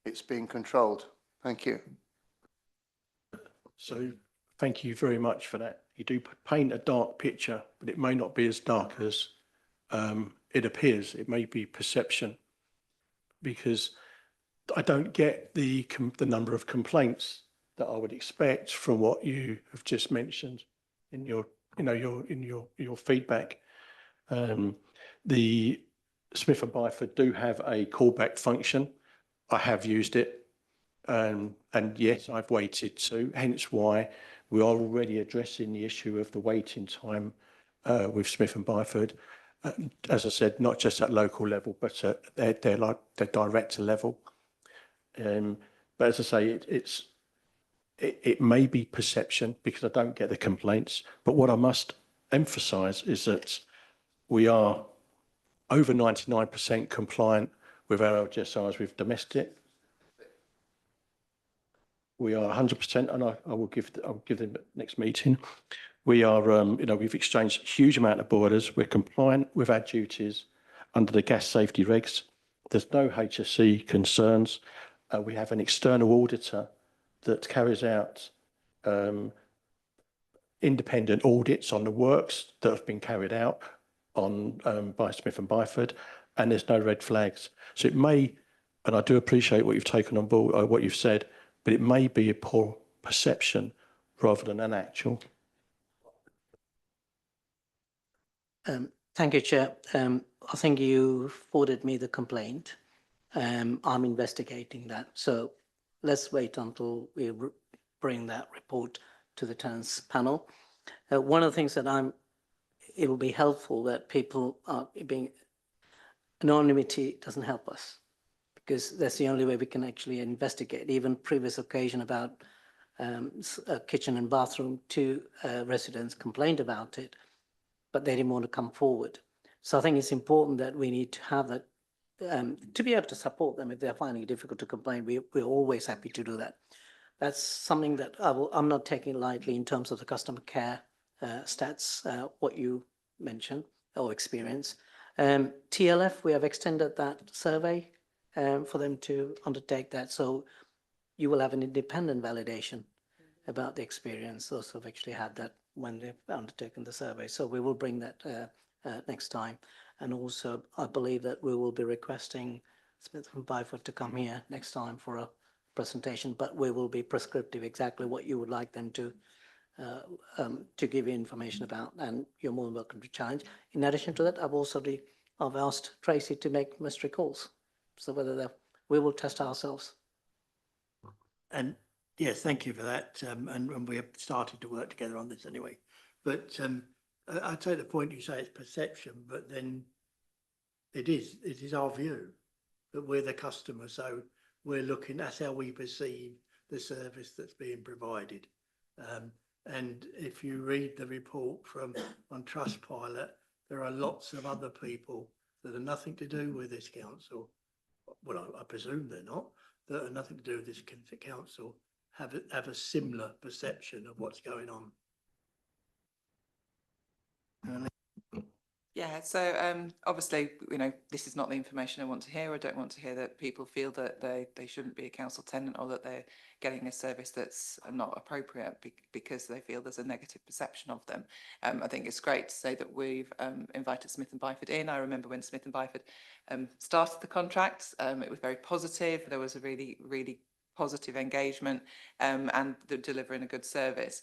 it's being controlled. Thank you. So thank you very much for that. You do paint a dark picture, but it may not be as dark as it appears. It may be perception, because I don't get the number of complaints that I would expect from what you have just mentioned in your feedback. The Smith and Byford do have a callback function. I have used it, and yes, I've waited too, hence why we are already addressing the issue of the waiting time with Smith and Byford. As I said, not just at local level, but at their director level. But as I say, it may be perception because I don't get the complaints. But what I must emphasise is that we are over 99% compliant with our LGSRs with domestic. We are 100%, and I will give them next meeting. We are, we've exchanged a huge amount of boilers. We're compliant with our duties under the gas safety regs. There's no HSE concerns. We have an external auditor that carries out independent audits on the works that have been carried out by Smith and Byford, and there's no red flags. So it may, and I do appreciate what you've taken on board, or what you've said, but it may be a poor perception rather than an actual. Thank you, Chair. I think you forwarded me the complaint. I'm investigating that. So let's wait until we bring that report to the tenants panel. One of the things that it will be helpful that people are being, anonymity doesn't help us, because that's the only way we can actually investigate. Even previous occasion about a kitchen and bathroom, two residents complained about it, but they didn't want to come forward. So I think it's important that we need to have that, to be able to support them if they're finding it difficult to complain. We're always happy to do that. That's something that I'm not taking lightly in terms of the customer care stats, what you mentioned or experience. TLF, we have extended that survey for them to undertake that. So you will have an independent validation about the experience. Those who have actually had that when they've undertaken the survey. So we will bring that next time. And also, I believe that we will be requesting Smith and Byford to come here next time for a presentation, but we will be prescriptive exactly what you would like them to give you information about, and you're more than welcome to challenge. In addition to that, I've asked Tracy to make mystery calls. So whether we will test ourselves. And yes, thank you for that. And we have started to work together on this anyway. But I take the point you say it's perception, but then it is our view that we're the customer. So we're looking, that's how we perceive the service that's being provided. And if you read the report on Trustpilot, there are lots of other people that are nothing to do with this council. Well, I presume they're not, that are nothing to do with this council, have a similar perception of what's going on. Yeah, so obviously, you know, this is not the information I want to hear. I don't want to hear that people feel that they shouldn't be a council tenant or that they're getting a service that's not appropriate because they feel there's a negative perception of them. I think it's great to say that we've invited Smith and Byford in. I remember when Smith and Byford started the contract, it was very positive. There was a really positive engagement and they're delivering a good service.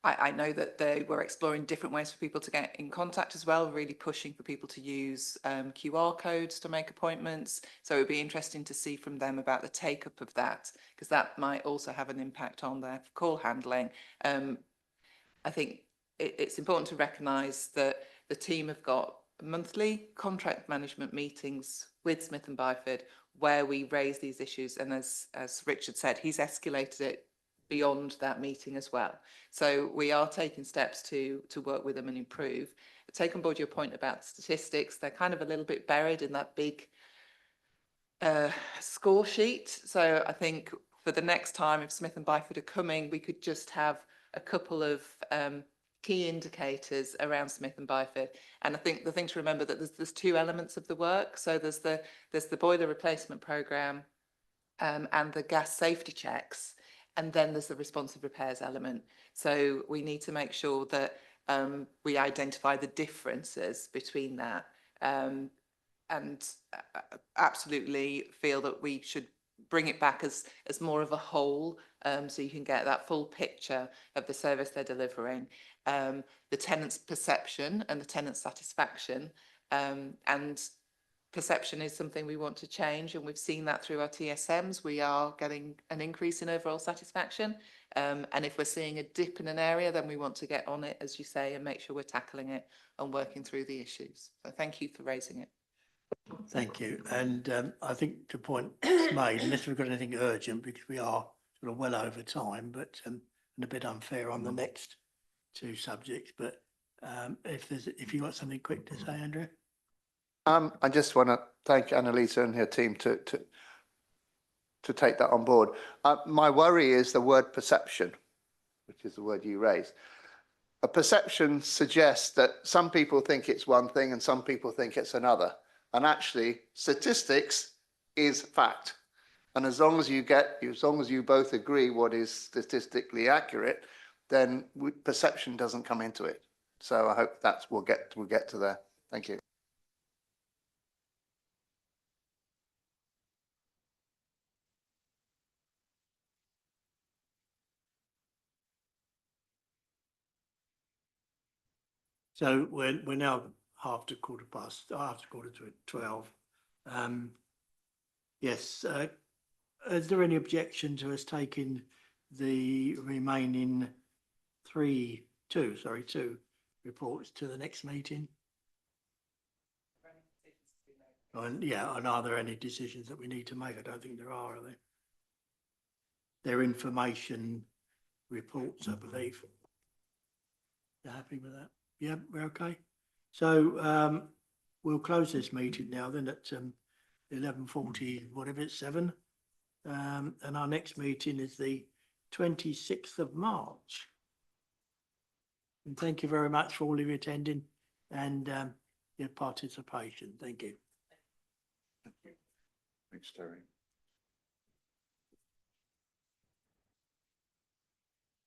I know that they were exploring different ways for people to get in contact as well, really pushing for people to use QR codes to make appointments. So it would be interesting to see from them about the take-up of that, because that might also have an impact on their call handling. I think it's important to recognise that the team have got monthly contract management meetings with Smith and Byford where we raise these issues. And as Richard said, he's escalated it beyond that meeting as well. So we are taking steps to work with them and improve. Take on board your point about statistics. They're kind of a little bit buried in that big score sheet. So I think for the next time, if Smith and Byford are coming, we could just have a couple of key indicators around Smith and Byford. And I think the thing to remember that there's two elements of the work. So there's the boiler replacement programme and the gas safety checks. And then there's the responsive repairs element. So we need to make sure that we identify the differences between that and absolutely feel that we should bring it back as more of a whole so you can get that full picture of the service they're delivering, the tenant's perception and the tenant's satisfaction, and perception is something we want to change, and we've seen that through our TSMs. We are getting an increase in overall satisfaction, and if we're seeing a dip in an area, then we want to get on it, as you say, and make sure we're tackling it and working through the issues. So thank you for raising it. Thank you. And I think the point is made, unless we've got anything urgent, because we are sort of well over time, but and a bit unfair on the next two subjects. But if you've got something quick to say, Andrew. I just want to thank Annalisa and her team to take that on board. My worry is the word perception, which is the word you raised. A perception suggests that some people think it's one thing and some people think it's another. And actually, statistics is fact. And as long as you both agree what is statistically accurate, then perception doesn't come into it. So I hope we'll get to there. Thank you. So we're now half to 12. Yes. Is there any objection to us taking the remaining two reports to the next meeting? And are there any decisions that we need to make? I don't think there are there? They're information reports, I believe. You happy with that? Yeah, we're okay. So we'll close this meeting now then at 11:40, whatever it's 7. And our next meeting is the 26th of March. And thank you very much for all of you attending and your participation. Thank you. Thanks, Terry.